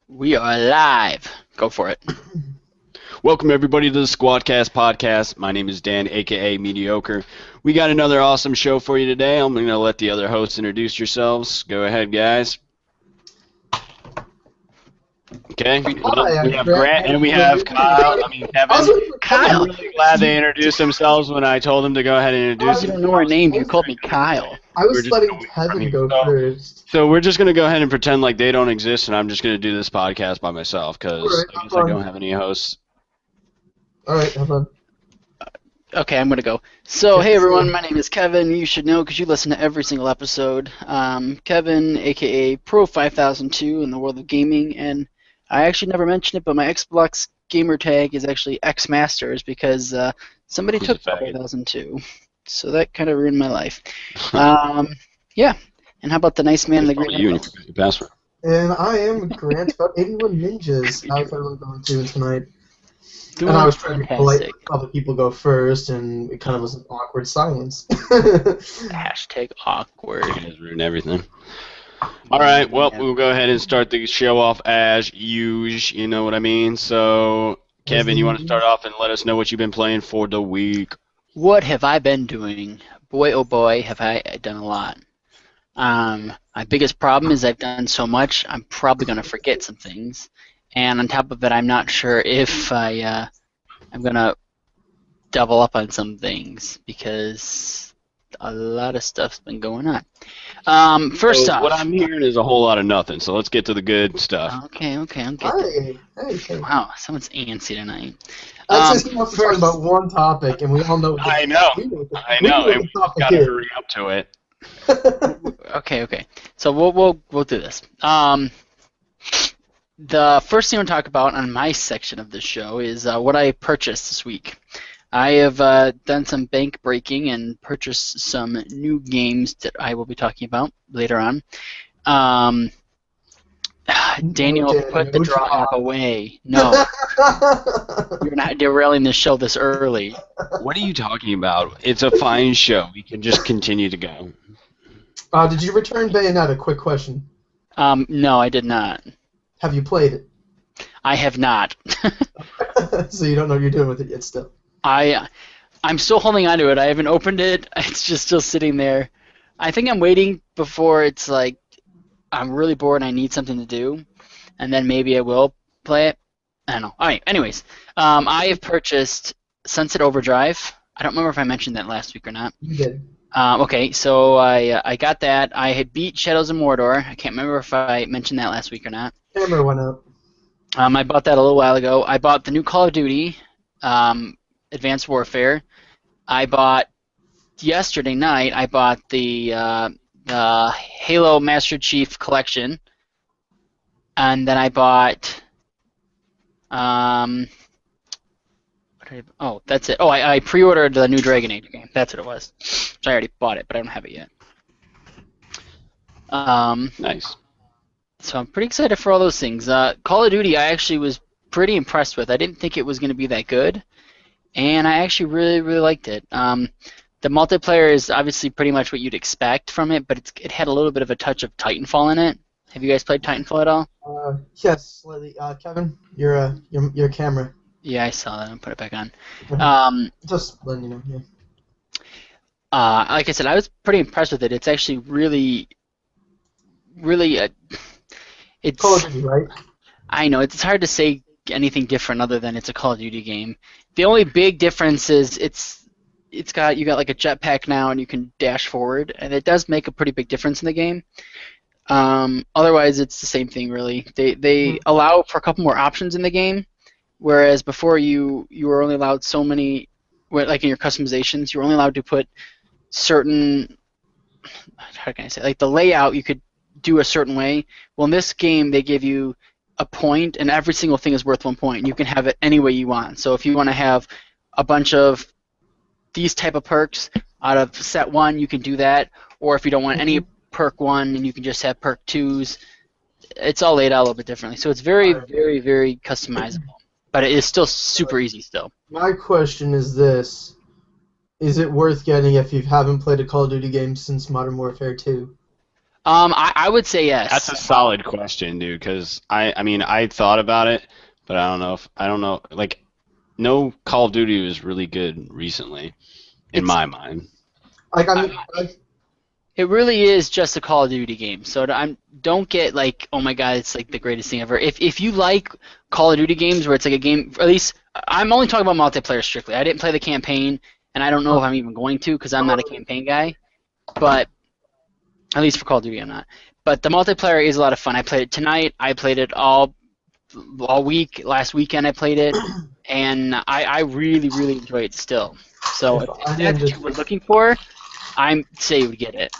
We are live. Go for it. Welcome everybody to the SquadCast podcast. My name is Dan, aka Mediocre. We got another awesome show for you today. I'm going to let the other hosts introduce yourselves. Go ahead, guys. Okay. Well, we have Grant and we have Kyle. Kevin. Kyle. I'm really glad they introduced themselves when I told them to go ahead and introduce You themselves. don't know our names. You called me Kyle. I was letting Kevin go first. So we're just going to go ahead and pretend like they don't exist, and I'm just going to do this podcast by myself because I guess I don't have any hosts. All right, have fun. Okay, I'm going to go. So, hey everyone, my name is Kevin. You should know because you listen to every single episode. Kevin, aka Pro 5002 in the world of gaming, and I actually never mentioned it, but my Xbox gamer tag is actually Xmasters because somebody took 5002. So that kind of ruined my life. Yeah. And how about the nice man in the green? You and your password. And I am Grant, about 81 ninjas. How's everyone going through tonight? Doing and I was trying to be polite, fantastic. other people go first, and it kind of was an awkward silence. Hashtag awkward. You guys ruined everything. All right, well, we'll go ahead and start the show off as usual. You know what I mean? So, Kevin, you want to start off and let us know what you've been playing for the week? What have I been doing? Boy, oh boy, have I done a lot. My biggest problem is I've done so much, I'm probably going to forget some things. And on top of it, I'm not sure if I'm going to double up on some things because a lot of stuff's been going on. First off, what I'm hearing is a whole lot of nothing, so let's get to the good stuff. Okay. Hey. Wow, someone's antsy tonight. That's just wants to talk about one topic, and we all know. I know. And we got to hurry up to it. Okay. So we'll do this. The first thing we'll talk about on my section of the show is what I purchased this week. I have done some bank breaking and purchased some new games that I will be talking about later on. Daniel, put the draw app away. No. You're not derailing the show this early. What are you talking about? It's a fine show. We can just continue to go. Did you return Bayonetta? Quick question. No, I did not. Have you played it? I have not. So you don't know what you're doing with it yet still. I'm still holding on to it. I haven't opened it. It's just still sitting there. I think I'm waiting before it's like I'm really bored and I need something to do, and then maybe I will play it. I don't know. All right. Anyways, I have purchased Sunset Overdrive. I don't remember if I mentioned that last week or not. You did. Okay, so I got that. I had beat Shadows of Mordor. I can't remember if I mentioned that last week or not. Camera went out. I bought that a little while ago. I bought the new Call of Duty, Advanced Warfare. I bought yesterday night. I bought the Halo Master Chief Collection, and then I bought. Oh, that's it. Oh, I pre-ordered the new Dragon Age game. That's what it was. So I already bought it, but I don't have it yet. Nice. So I'm pretty excited for all those things. Call of Duty, I actually was pretty impressed with. I didn't think it was going to be that good, and I actually really, really liked it. The multiplayer is obviously pretty much what you'd expect from it, but it had a little bit of a touch of Titanfall in it. Have you guys played Titanfall at all? Yes, slightly. Kevin, your camera. Yeah, I saw that. I'll put it back on. Just letting you know. Yeah. Like I said, I was pretty impressed with it. It's actually really, it's. Call of Duty, right? I know it's hard to say anything different other than it's a Call of Duty game. The only big difference is you got like a jetpack now and you can dash forward, and it does make a pretty big difference in the game. Otherwise, it's the same thing really. They allow for a couple more options in the game. Whereas before you were only allowed so many, like in your customizations, you were only allowed to put certain, how can I say, like the layout you could do a certain way. Well, in this game they give you a point, and every single thing is worth 1 point. You can have it any way you want. So if you want to have a bunch of these type of perks out of set 1, you can do that. Or if you don't want any perk 1, and you can just have perk 2s. It's all laid out a little bit differently. So it's very, very, very customizable. But it is still super easy still. My question is this. Is it worth getting if you haven't played a Call of Duty game since Modern Warfare 2? I would say yes. That's a solid question, dude. Because I mean, I thought about it, but I don't know. Like, no Call of Duty was really good recently, in It's my mind. Like I I, mean, it really is just a Call of Duty game. So don't get like, oh my god, it's like the greatest thing ever. If you like Call of Duty games where it's like a game, or at least I'm only talking about multiplayer strictly. I didn't play the campaign, and I don't know if I'm even going to because I'm not a campaign guy. But at least for Call of Duty, I'm not. But the multiplayer is a lot of fun. I played it tonight. I played it all week. Last weekend I played it, and I really really enjoy it still. So if if I that's didn't what just you were looking for, I'm say you would get it.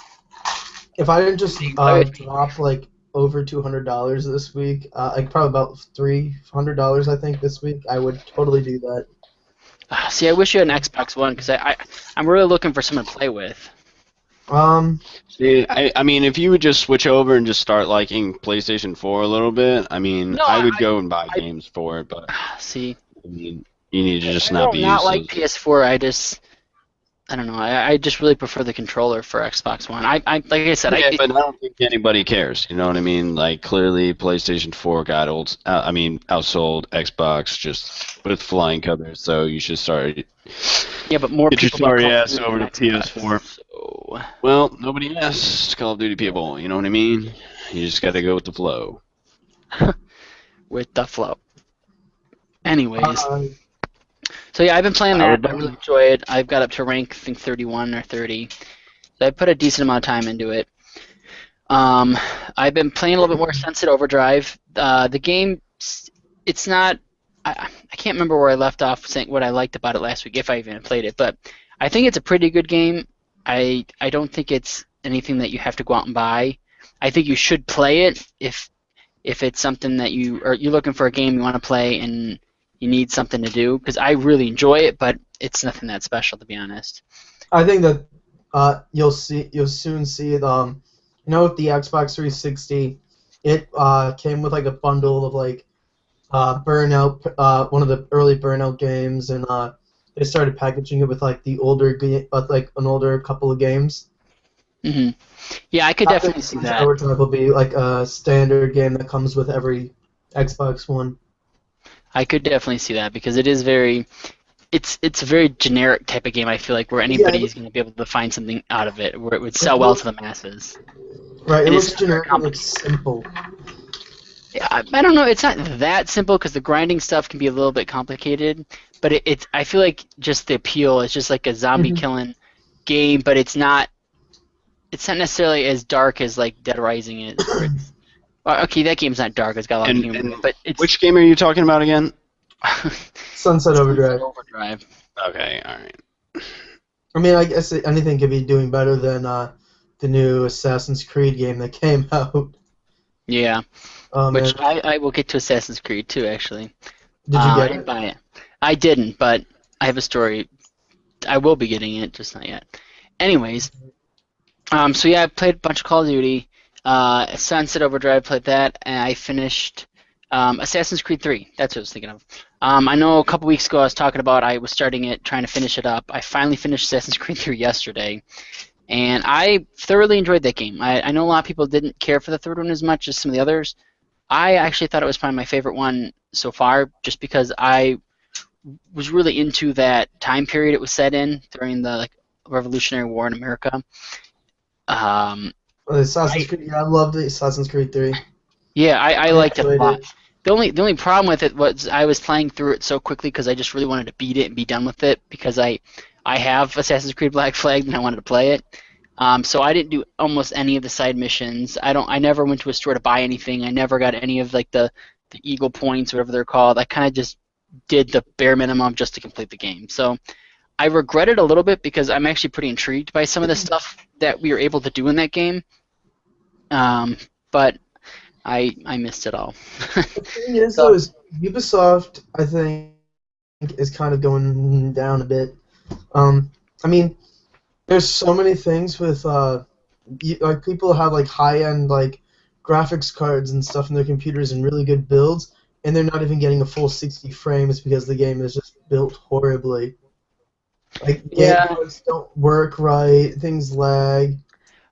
if I didn't just You can play with me. drop like over $200 this week, like probably about $300 I think this week, I would totally do that. See, I wish you had an Xbox One because I'm really looking for someone to play with. See, I mean, if you would just switch over and just start liking PlayStation 4 a little bit, I mean, No, I would go and buy I games for it, but see. I mean, you need to just I not be don't not used like to. PS4. I don't know. I just really prefer the controller for Xbox One. I like I said, Yeah, but I don't think anybody cares. You know what I mean? Like, clearly, PlayStation 4 got old. I mean, outsold Xbox just with flying colors. So you should start. yeah, but more Get your people bought sorry Call of ass Duty over than to PS4. Xbox. So Well, nobody asks Call of Duty people. You know what I mean? You just got to go with the flow. with the flow. Anyways, Uh, so yeah, I've been playing I that. would I really enjoy it. I've got up to rank I think 31 or 30. So I put a decent amount of time into it. Um, I've been playing a little bit more Sunset Overdrive. The game, it's not. I can't remember where I left off saying what I liked about it last week, if I even played it. But I think it's a pretty good game. I don't think it's anything that you have to go out and buy. I think you should play it if it's something that you're looking for a game you want to play and you need something to do. Because I really enjoy it, but it's nothing that special to be honest. I think that you'll soon see it. With the Xbox 360, it came with like a bundle of like Burnout, one of the early Burnout games, and they started packaging it with like like an older couple of games. hmm Yeah, I could I think definitely see Sunset that. Overdrive will be like a standard game that comes with every Xbox One. I could definitely see that because it is it's a very generic type of game. I feel like where Yeah, anybody is going to be able to find something out of it, where it would it sell well to looks the masses. right. It And it's looks not very generic. It looks complicated. simple. Yeah, I don't know. It's not that simple because the grinding stuff can be a little bit complicated. But it's I feel like just the appeal is just like a zombie Mhm. killing game, but it's not necessarily as dark as like Dead Rising is. Where it's well, okay, that game's not dark. It's got a lot of humor in And it, but it's which game are you talking about again? Sunset Overdrive. Overdrive. Okay, all right. I mean, I guess anything could be doing better than the new Assassin's Creed game that came out. Yeah, Oh man, which I will get to Assassin's Creed too. Actually, did you I get didn't it? buy it. I didn't, but I have a story. I will be getting it, just not yet. Anyways, so yeah, I played a bunch of Call of Duty. Sunset Overdrive, played that, and I finished Assassin's Creed 3. That's what I was thinking of. I know a couple weeks ago I was talking about I was starting it, trying to finish it up. I finally finished Assassin's Creed 3 yesterday, and I thoroughly enjoyed that game. I know a lot of people didn't care for the third one as much as some of the others. I actually thought it was probably my favorite one so far, just because I was really into that time period it was set in during the Revolutionary War in America. Um, Assassin's I, Creed. Yeah, I love the Assassin's Creed 3. yeah, I I liked it a enjoyed lot. it. The only problem with it was I was playing through it so quickly because I just really wanted to beat it and be done with it because I have Assassin's Creed Black Flag and I wanted to play it. So I didn't do almost any of the side missions. I never went to a store to buy anything. I never got any of like the Eagle points, whatever they're called. I kind of just did the bare minimum just to complete the game. So I regret it a little bit because I'm actually pretty intrigued by some of the stuff that we were able to do in that game. But I missed it all. The thing is, So though, is Ubisoft, I think, is kind of going down a bit. I mean, there's so many things with like people have like high-end like graphics cards and stuff in their computers and really good builds, and they're not even getting a full 60 frames because the game is just built horribly. Like game yeah, ports don't work right, things lag.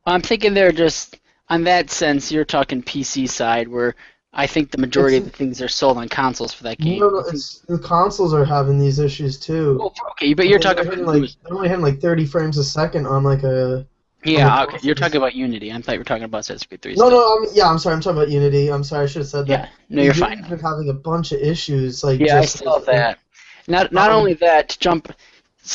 I'm thinking they're just on that sense, you're talking PC side, where I think the majority It's of the things are sold on consoles for that game. no, I think. it's the consoles are having these issues too. Well, okay, but I you're mean, talking about who's. they're only hitting like 30 frames a second on like on the Yeah, okay. You're talking consoles. about Unity. I thought you were talking about Assassin's Creed 3 No, still. no, I'm sorry, I'm talking about Unity. I'm sorry, I should have said that. Yeah, no, you're Unity's fine. been having a bunch of issues, like Yeah, I just saw lately. that. Not only that, to jump.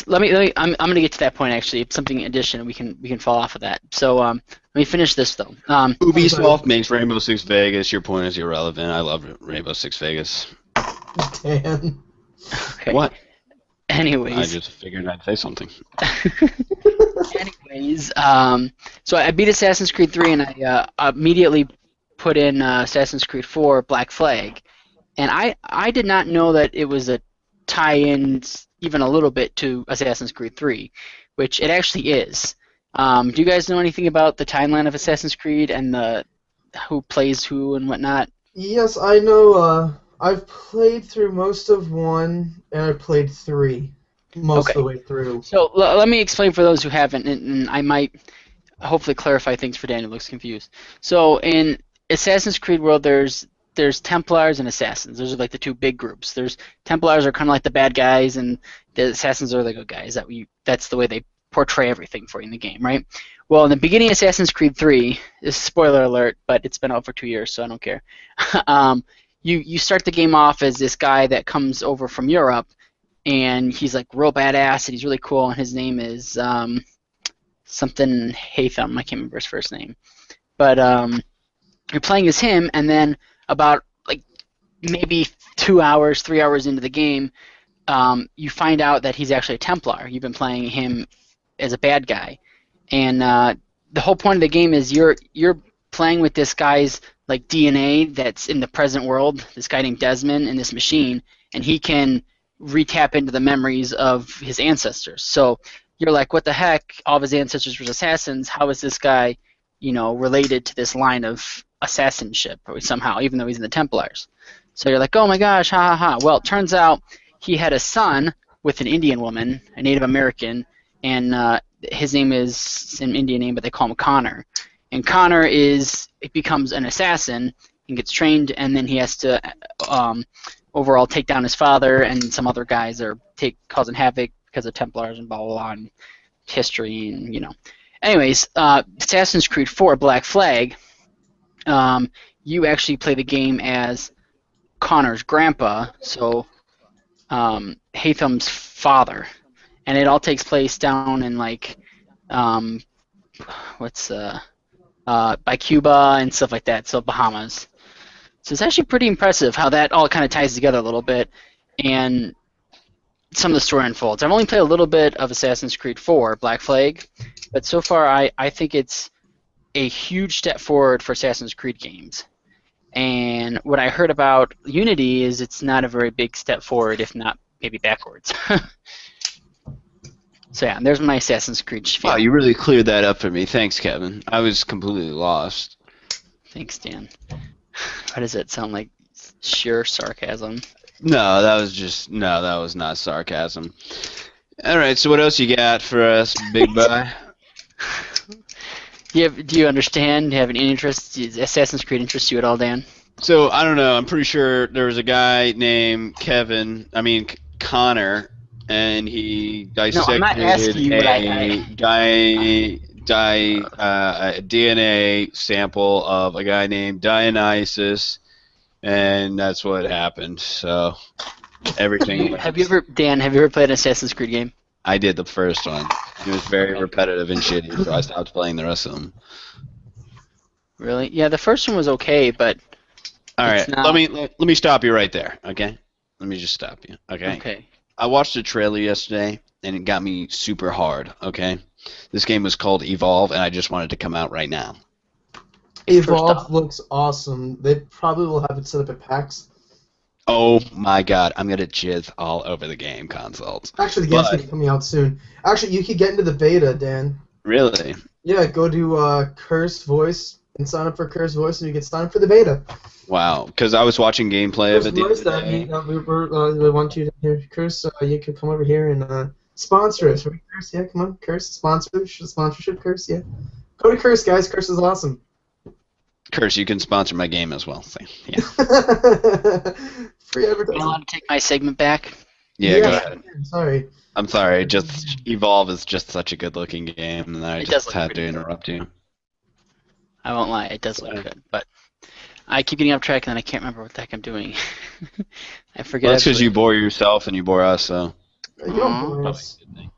Let me. I'm gonna get to that point actually. Something in addition, we can fall off of that. So let me finish this though. Ubisoft makes Rainbow Six Vegas. Your point is irrelevant. I love Rainbow Six Vegas. Dan. Okay. What? I Anyways. just figured I'd say something. Anyways, so I beat Assassin's Creed 3 and I immediately put in Assassin's Creed 4 Black Flag. And I did not know that it was a tie-in even a little bit to Assassin's Creed 3, which it actually is. Do you guys know anything about the timeline of Assassin's Creed and the who plays who and whatnot? Yes, I know. I've played through most of 1, and I played 3 most of Okay. the way through. So let me explain for those who haven't, and I might hopefully clarify things for Daniel who looks confused. So in Assassin's Creed world, there's Templars and Assassins. Those are like the two big groups. There's Templars are kind of like the bad guys, and the Assassins are the good guys. That's the way they portray everything for you in the game, right? Well, in the beginning of Assassin's Creed 3, this is spoiler alert, but it's been out for 2 years, so I don't care. You start the game off as this guy that comes over from Europe, and he's like real badass, and he's really cool, and his name is something Haytham. I can't remember his first name, but you're playing as him, and then about like maybe 2 hours, 3 hours into the game, you find out that he's actually a Templar. You've been playing him as a bad guy, and the whole point of the game is you're playing with this guy's like DNA that's in the present world. This guy named Desmond in this machine, and he can retap into the memories of his ancestors. So you're like, what the heck? All of his ancestors were assassins. How is this guy, related to this line of assassinship or somehow, even though he's in the Templars? So you're like, oh my gosh, ha ha ha. Well, it turns out he had a son with an Indian woman, a Native American, and his name is an Indian name, but they call him Connor. And Connor becomes an assassin and gets trained, and then he has to overall take down his father, and some other guys are causing havoc because of Templars and blah blah blah, and history and. Anyways, Assassin's Creed 4 Black Flag, you actually play the game as Connor's grandpa, so Haytham's father, and it all takes place down in like by Cuba and stuff like that, so Bahamas. So it's actually pretty impressive how that all kind of ties together a little bit, and some of the story unfolds. I've only played a little bit of Assassin's Creed 4 Black Flag, but so far I think it's a huge step forward for Assassin's Creed games. And what I heard about Unity is it's not a very big step forward, if not maybe backwards. So yeah, there's my Assassin's Creed spiel. Wow, you really cleared that up for me. Thanks, Kevin. I was completely lost. Thanks, Dan. Why does it sound like sheer sarcasm? No, that was not sarcasm. All right, so what else you got for us, big boy? Do you understand? Do you have any interest? Does Assassin's Creed interest you at all, Dan? So I don't know. I'm pretty sure there was a guy named Connor, and he dissected a DNA sample of a guy named Dionysus, and that's what happened. So everything. Have you ever played an Assassin's Creed game? I did the first one. It was very repetitive and shitty, so I stopped playing the rest of them. Really? Yeah, the first one was okay, but. All right, let me stop you right there. Okay, let me just stop you. Okay. Okay. I watched the trailer yesterday, and it got me super hard. Okay, this game was called Evolve, and I just wanted to come out right now. Evolve looks awesome. They probably will have it set up at PAX. Oh my god, I'm gonna jizz all over the game consoles. Actually, the game's gonna be coming out soon. Actually, you could get into the beta, Dan. Really? Yeah, go to Cursed Voice and sign up for Cursed Voice, and you can sign up for the beta. Wow, because I was watching gameplay of it the other day. We want you to hear Curse. You could come over here and sponsor us. Right, Curse? Yeah, come on, Curse. Sponsorship, Curse. Yeah. Go to Curse, guys. Curse is awesome. Curse, you can sponsor my game as well. So, yeah. Free Am I advertising. allowed to take my segment back? Yeah, go Yes, ahead. sorry. I'm sorry. Just Evolve is just such a good-looking game, and I It does just look had to pretty good. interrupt you. I won't lie, it does look good, but I keep getting off track and then I can't remember what the heck I'm doing. I forget Well, that's because you absolutely. bore yourself and you bore us, so. You don't Aw. bore Probably us. a good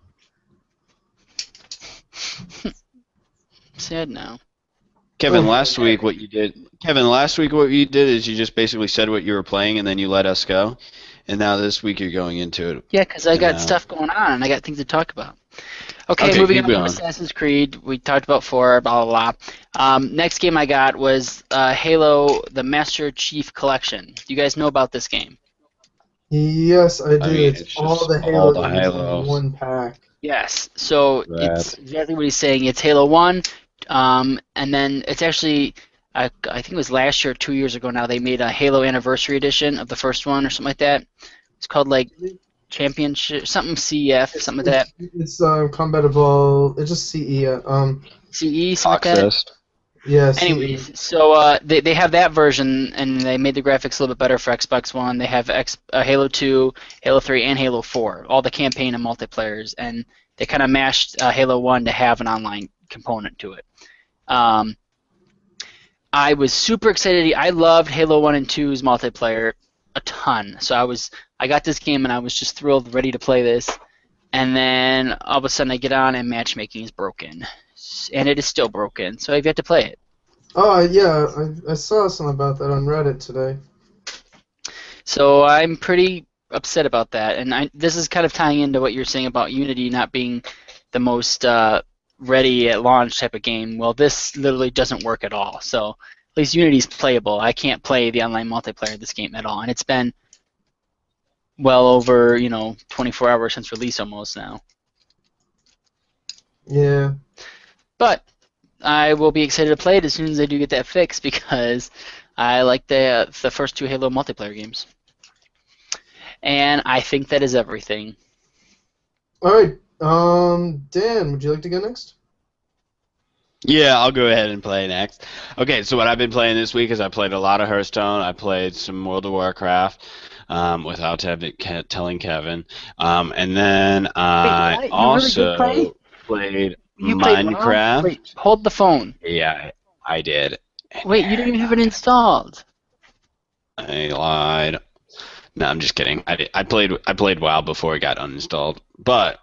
thing. Sad now. Kevin, Oh. last week what you did is you just basically said what you were playing and then you let us go. And now this week you're going into it. Yeah, because I got Now. stuff going on and I got things to talk about. Okay, Okay, moving keep on to going. Assassin's Creed. We talked about 4, blah, blah, blah. Next game I got was Halo, the Master Chief Collection. Do you guys know about this game? Yes, I do. I mean, It's it's all just the all Halo the games in Halos. one pack. Yes. So Rad. it's exactly what he's saying. It's Halo 1, and then it's actually, I think it was last year or 2 years ago now, they made a Halo Anniversary Edition of the first one or something like that. It's called like Championship, something CEF, something like that. It's Combat Evolved. It's just CE. CE, something like that. Accessed. Yeah, CE. Anyways, so they have that version, and they made the graphics a little bit better for Xbox One. They have Halo 2, Halo 3, and Halo 4, all the campaign and multiplayers, and they kind of mashed Halo 1 to have an online component to it. I was super excited. I loved Halo 1 and 2's multiplayer a ton, so I got this game and I was just thrilled, ready to play this. And then all of a sudden I get on and matchmaking is broken, and it is still broken. So I've yet to play it. Oh, yeah, I saw something about that on Reddit today. So I'm pretty upset about that, and this is kind of tying into what you're saying about Unity not being the most ready at launch type of game. Well, this literally doesn't work at all. So at least Unity's playable. I can't play the online multiplayer of this game at all, and it's been well over 24 hours since release almost now. Yeah. But I will be excited to play it as soon as I do get that fix because I like the first 2 Halo multiplayer games. And I think that is everything. All right. Dan, would you like to go next? Yeah, I'll go ahead and play next. Okay, so what I've been playing this week is I played a lot of Hearthstone. I played some World of Warcraft without telling Kevin. And then I what? You also really did played You played WoW? Minecraft. Wait, hold the phone. Yeah, I did. Wait, you didn't even have it installed. I lied. No, I'm just kidding. I played WoW before it got uninstalled, but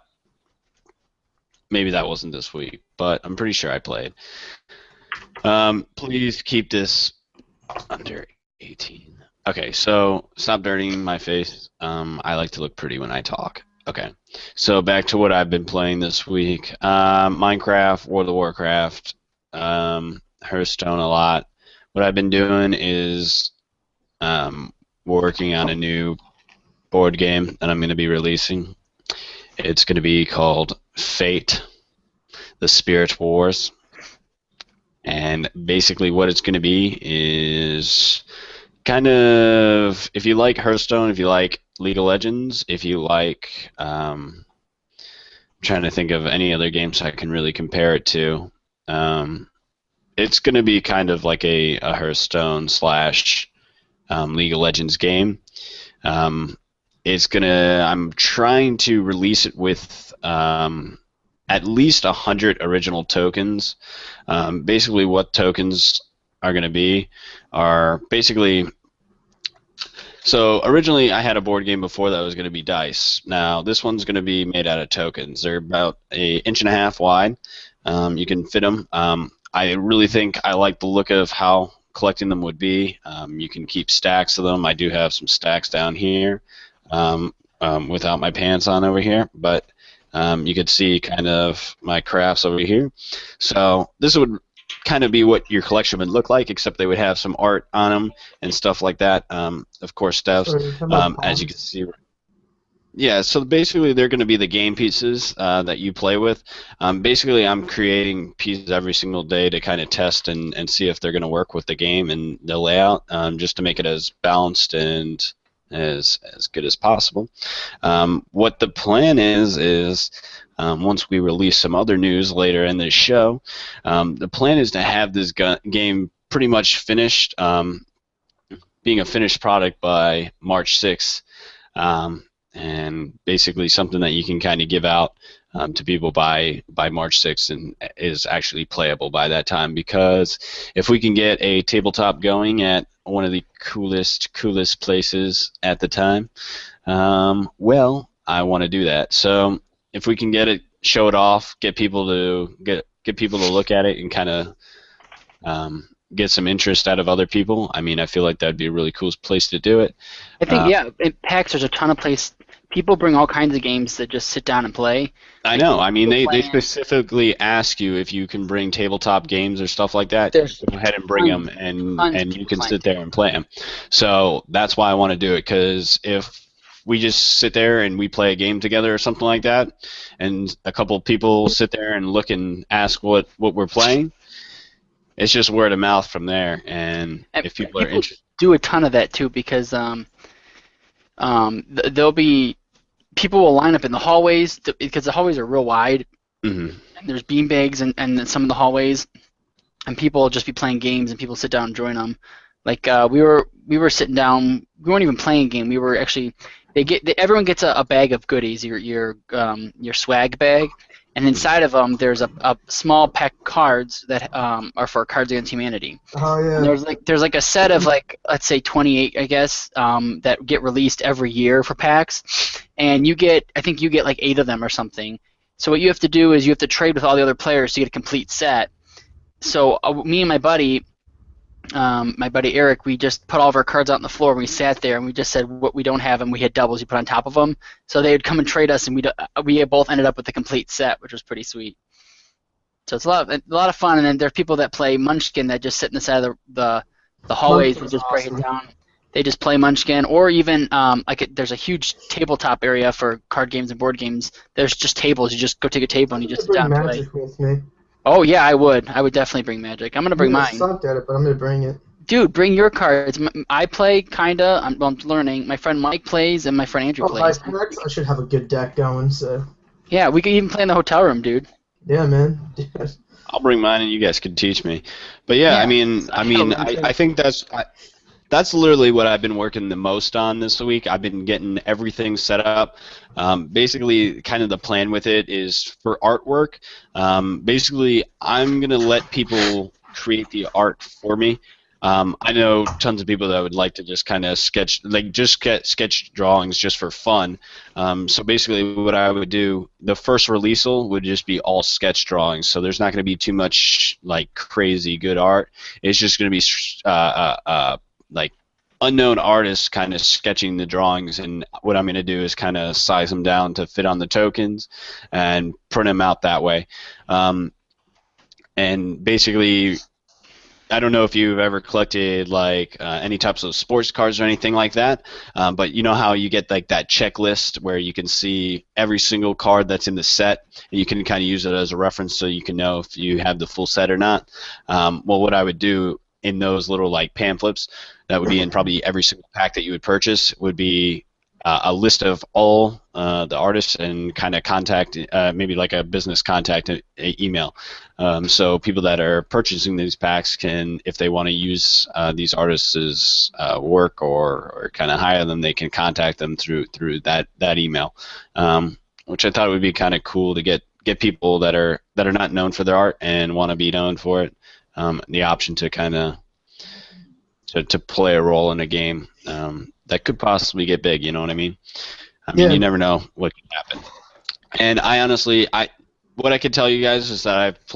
maybe that wasn't this week. But I'm pretty sure I played. Please keep this under 18. Okay, so stop dirtying my face. I like to look pretty when I talk. Okay, so back to what I've been playing this week. Minecraft, World of Warcraft, Hearthstone a lot. What I've been doing is working on a new board game that I'm going to be releasing. It's going to be called Fate, the Spirit Wars. And basically what it's going to be is kind of, if you like Hearthstone, if you like League of Legends, if you like, I'm trying to think of any other games I can really compare it to. It's going to be kind of like a Hearthstone slash League of Legends game. I'm trying to release it with at least 100 original tokens. Basically what tokens are going to be are basically, so originally I had a board game before that was going to be dice. Now this one's going to be made out of tokens. They're about 1.5 inches wide. You can fit them. I really think I like the look of how collecting them would be. You can keep stacks of them. I do have some stacks down here without my pants on over here, but you could see kind of my crafts over here. So this would kind of be what your collection would look like, except they would have some art on them and stuff like that. Of course, Steph's, as you can see. Yeah, so basically they're going to be the game pieces that you play with. Basically, I'm creating pieces every single day to kind of test and see if they're going to work with the game and the layout, just to make it as balanced and as good as possible. What the plan is once we release some other news later in this show, the plan is to have this game pretty much finished, being a finished product by March 6th, and basically something that you can kind of give out to people by March 6th and is actually playable by that time. Because if we can get a tabletop going at one of the coolest places at the time, well, I want to do that. So if we can get it, show it off, get people to look at it and kind of get some interest out of other people. I mean, I feel like that'd be a really cool place to do it. I think, yeah, at PAX there's a ton of place. People bring all kinds of games that just sit down and play. I know. I mean, they specifically ask you if you can bring tabletop games or stuff like that. Go ahead and bring them, and you can sit there and play them. So that's why I want to do it, because if we just sit there and we play a game together or something like that, and a couple of people sit there and look and ask what we're playing, it's just word of mouth from there. And if people are interested, do a ton of that too, because there'll be people will line up in the hallways because the hallways are real wide. Mm-hmm. And there's beanbags and some of the hallways, and people will just be playing games, and people sit down and join them. Like we were sitting down. We weren't even playing a game. We were actually everyone gets a bag of goodies, your swag bag, and inside of them there's a small pack of cards that are for Cards Against Humanity. Oh yeah. And there's like a set of, like, let's say 28, I guess, that get released every year for PAX, and I think you get like 8 of them or something. So what you have to do is you have to trade with all the other players to get a complete set. So me and my buddy Eric, we just put all of our cards out on the floor, and we sat there and we just said what we don't have, and we had doubles you put on top of them. So they would come and trade us, and we both ended up with a complete set, which was pretty sweet. So it's a lot of fun. And then there are people that play Munchkin that just sit in the side of the hallways and just break it down. They just play Munchkin, or even there's a huge tabletop area for card games and board games. There's just tables. You just go take a table and you just sit down and play. With me. Oh yeah, I would definitely bring Magic. I'm gonna bring mine. I sucked at it, but I'm gonna bring it. Dude, bring your cards. I play kinda. I'm learning. My friend Mike plays, and my friend Andrew plays. I should have a good deck going. So. Yeah, we could even play in the hotel room, dude. Yeah, man. I'll bring mine, and you guys can teach me. But yeah, I think that's literally what I've been working the most on this week. I've been getting everything set up. Basically, kind of the plan with it is for artwork. Basically, I'm going to let people create the art for me. I know tons of people that would like to just kind of sketch drawings just for fun. So basically what I would do, the first releaseal would just be all sketch drawings. So there's not going to be too much like crazy good art. It's just going to be like unknown artists kind of sketching the drawings, and what I'm going to do is kind of size them down to fit on the tokens and print them out that way. And basically, I don't know if you've ever collected like any types of sports cards or anything like that, but you know how you get like that checklist where you can see every single card that's in the set, and you can kind of use it as a reference so you can know if you have the full set or not. Well, what I would do in those little like pamphlets that would be in probably every single pack that you would purchase would be a list of all the artists and kind of contact, maybe like a business contact email. So people that are purchasing these packs can, if they want to use these artists' work or kind of hire them, they can contact them through that email, which I thought would be kind of cool to get people that are not known for their art and want to be known for it, the option to kind of to play a role in a game that could possibly get big. You know what I mean? I mean, you never know what can happen. And I honestly, what I could tell you guys is that I've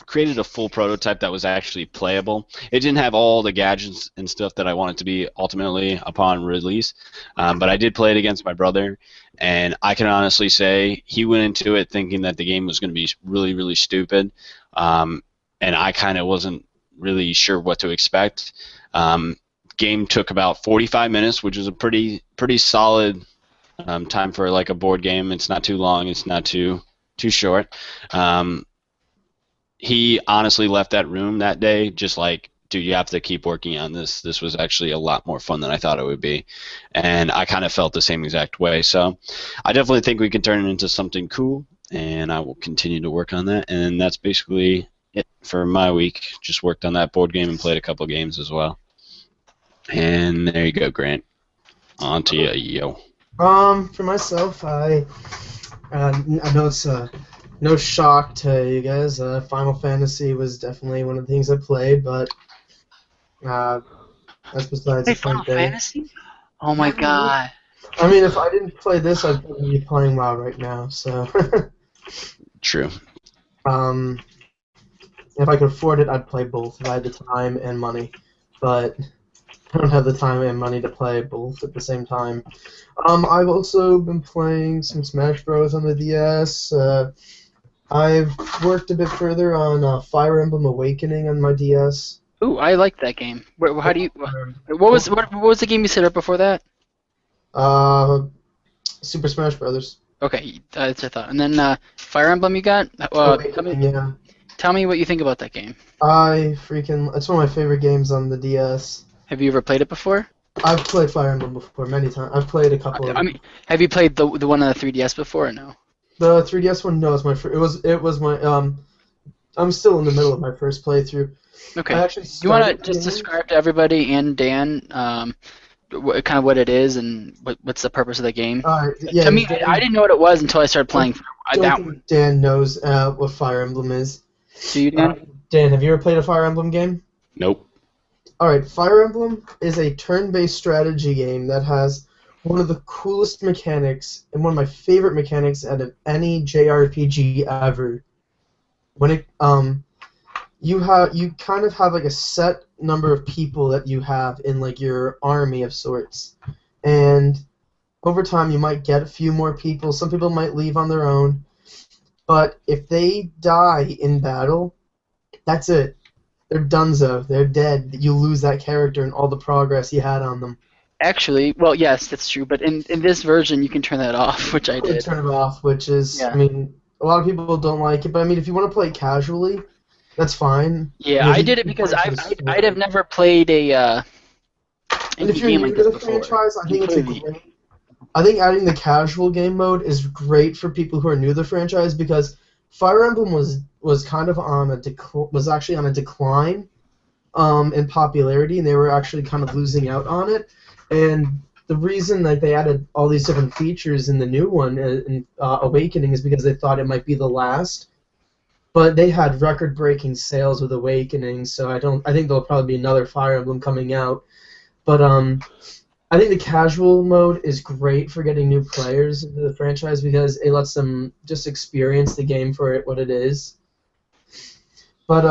created a full prototype that was actually playable. It didn't have all the gadgets and stuff that I wanted to be ultimately upon release, but I did play it against my brother, and I can honestly say he went into it thinking that the game was going to be really, really stupid, and I kind of wasn't really sure what to expect. Game took about 45 minutes, which was a pretty solid time for like a board game. It's not too long. It's not too short. He honestly left that room that day just like, dude, you have to keep working on this. This was actually a lot more fun than I thought it would be. And I kind of felt the same exact way. So I definitely think we can turn it into something cool, and I will continue to work on that. And that's basically it. for my week. Just worked on that board game and played a couple games as well. And there you go, Grant. On to you, yo. For myself, I know it's no shock to you guys. Final Fantasy was definitely one of the things I played, but that's besides Hey, the Final point there. Fantasy? Oh my god. I mean, if I didn't play this, I'd probably be playing WoW right now. So, True. if I could afford it, I'd play both if I had the time and money. But I don't have the time and money to play both at the same time. I've also been playing some Smash Bros. On the DS. I've worked a bit further on Fire Emblem Awakening on my DS. Ooh, I like that game. How do you? What was the game you set up before that? Super Smash Brothers. Okay, that's what I thought. And then Fire Emblem you got? Awakening, yeah. Tell me what you think about that game. It's one of my favorite games on the DS. Have you ever played it before? I've played Fire Emblem before many times. I've played a couple of them. I mean, have you played the one on the 3DS before or no? The 3DS one, no, it was my I'm still in the middle of my first playthrough. Okay. Do you want to just describe to everybody and Dan kind of what it is and what's the purpose of the game? Yeah, to me, I didn't know what it was until I started playing that one. Dan knows what Fire Emblem is. Do you, Dan? Dan, have you ever played a Fire Emblem game? Nope. Alright, Fire Emblem is a turn-based strategy game that has one of the coolest mechanics and one of my favorite mechanics out of any JRPG ever. When it you kind of have like a set number of people that you have in like your army of sorts, and over time you might get a few more people. Some people might leave on their own, but if they die in battle, that's it. They're donezo. They're dead. You lose that character and all the progress you had on them. Actually, well, yes, that's true. But in this version, you can turn that off, which I did. Turn it off, which is, I mean, a lot of people don't like it. But I mean, if you want to play it casually, that's fine. Yeah, I did it because I'd have never played a and if you're new to the franchise, I think it's a great. I think adding the casual game mode is great for people who are new to the franchise because Fire Emblem was kind of on a was actually on a decline in popularity, and they were actually kind of losing out on it. And the reason that they added all these different features in the new one, in Awakening, is because they thought it might be the last. But they had record-breaking sales with Awakening, so I think there'll probably be another Fire Emblem coming out. But I think the casual mode is great for getting new players into the franchise because it lets them just experience the game for what it is. But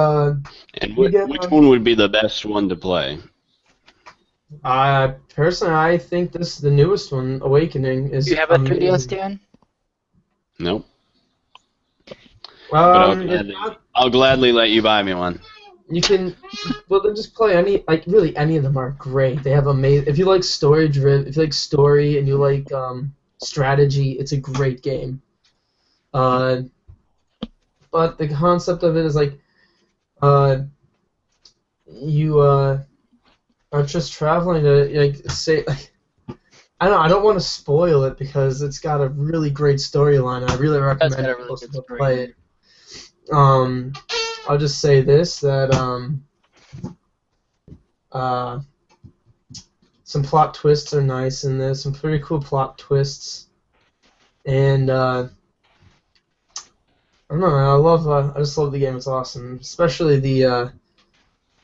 and which one would be the best one to play? Personally, I think the newest one, Awakening, is. Do you have a 3DS, Dan? Nope. But I'll gladly let you buy me one. You can, well, then just play any of them are great. They have amazing. If you like story and you like strategy, it's a great game. But the concept of it is like, you are just traveling to I don't want to spoil it because it's got a really great storyline. I really recommend people to play it. I'll just say this, that some plot twists are nice in this, some pretty cool plot twists, and I don't know, I just love the game. It's awesome, especially the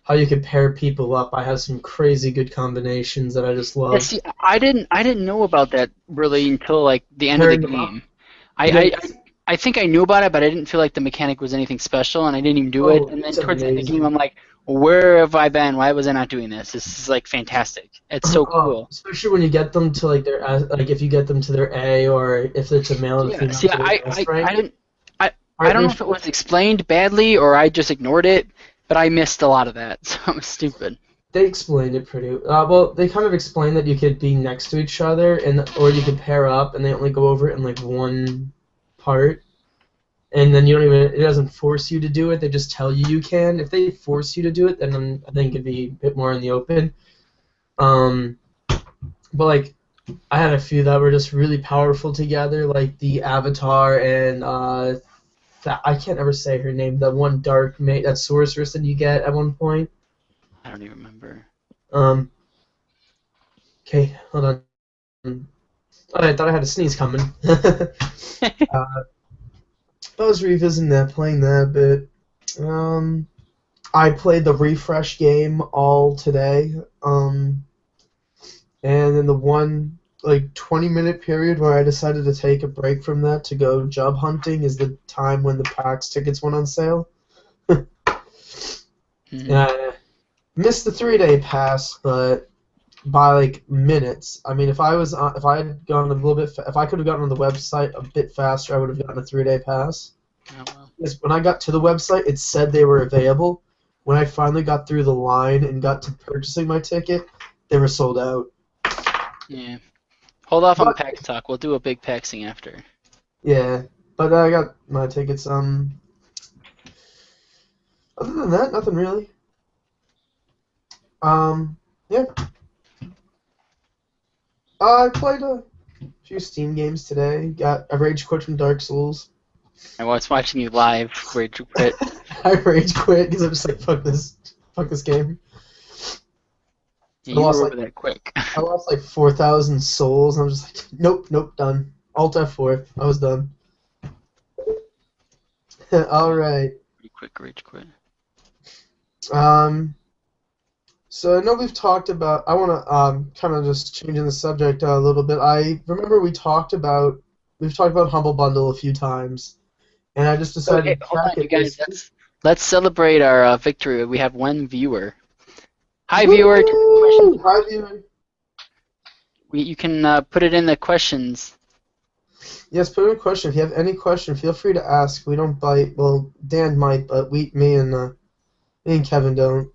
how you can pair people up. I have some crazy good combinations that I just love. Yeah, see, I didn't know about that really until like the end of the game. I think I knew about it, but I didn't feel like the mechanic was anything special, and I didn't even do it. And then towards the end of the game, I'm like, where have I been? Why was I not doing this? This is like fantastic. It's so cool. Especially when you get them to like if you get them to their A, or if it's a male and female. See, I don't know if it was explained badly or I just ignored it, but I missed a lot of that, so I'm stupid. They explained it pretty well. They kind of explained that you could be next to each other, or you could pair up, and they only go over it in like one part, and then it doesn't force you to do it. They just tell you can. If they force you to do it, then I think it'd be a bit more in the open. But like, I had a few that were just really powerful together, like the Avatar and that I can't ever say her name. The one dark mate, that sorceress that you get at one point. I don't even remember. Okay, hold on. Oh, I thought I had a sneeze coming. I was revisiting that, playing that a bit. I played the refresh game all today. And in the one 20-minute period where I decided to take a break from that to go job hunting is the time when the PAX tickets went on sale. And I missed the 3-day pass, but by minutes. I mean, if I had gone a little bit, if I could have gotten on the website a bit faster, I would have gotten a 3-day pass. Oh, well. Because when I got to the website, it said they were available. When I finally got through the line and got to purchasing my ticket, they were sold out. Yeah. Hold off on PAX talk. We'll do a big PAXing after. Yeah, but I got my tickets. Other than that, nothing really. Yeah. I played a few Steam games today. Got a rage quit from Dark Souls. I was watching you live. Rage quit. I rage quit because I'm just like, fuck this game. Yeah, you were over that quick. I lost 4,000 souls. And I'm just like, nope, done. Alt F4. I was done. All right. Pretty quick rage quit. So I know we've talked about. I want to kind of just changing the subject a little bit. I remember we've talked about Humble Bundle a few times, and I just decided to hold on, crack you it. guys. Let's celebrate our victory. We have one viewer. Hi, Woo! viewer. Hi, viewer. You can put it in the questions. Yes, put in a question. If you have any question, feel free to ask. We don't bite. Well, Dan might, but me and Kevin don't.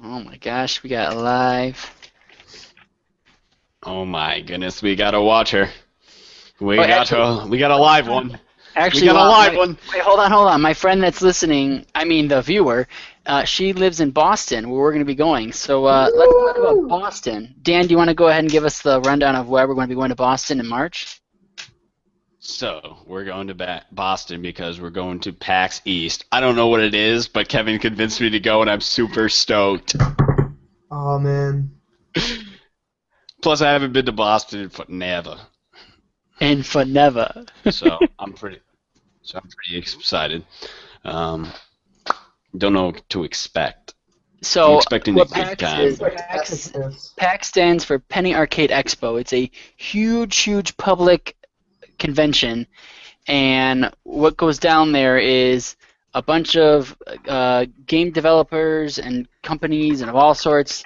Oh my gosh, we got live. Oh my goodness, we gotta watch her. We got a live one. Actually, we got a live one. Wait, hold on. My friend that's listening, I mean the viewer, she lives in Boston, where we're going to be going. So let's talk about Boston. Dan, do you want to go ahead and give us the rundown of where we're going to be going to Boston in March? So, we're going to Boston because we're going to PAX East. I don't know what it is, but Kevin convinced me to go, and I'm super stoked. Oh, man. Plus, I haven't been to Boston in forever. So, I'm pretty excited. Don't know what to expect. So, I'm expecting a good time. PAX stands for Penny Arcade Expo. It's a huge public convention, and what goes down there is a bunch of game developers and companies and of all sorts.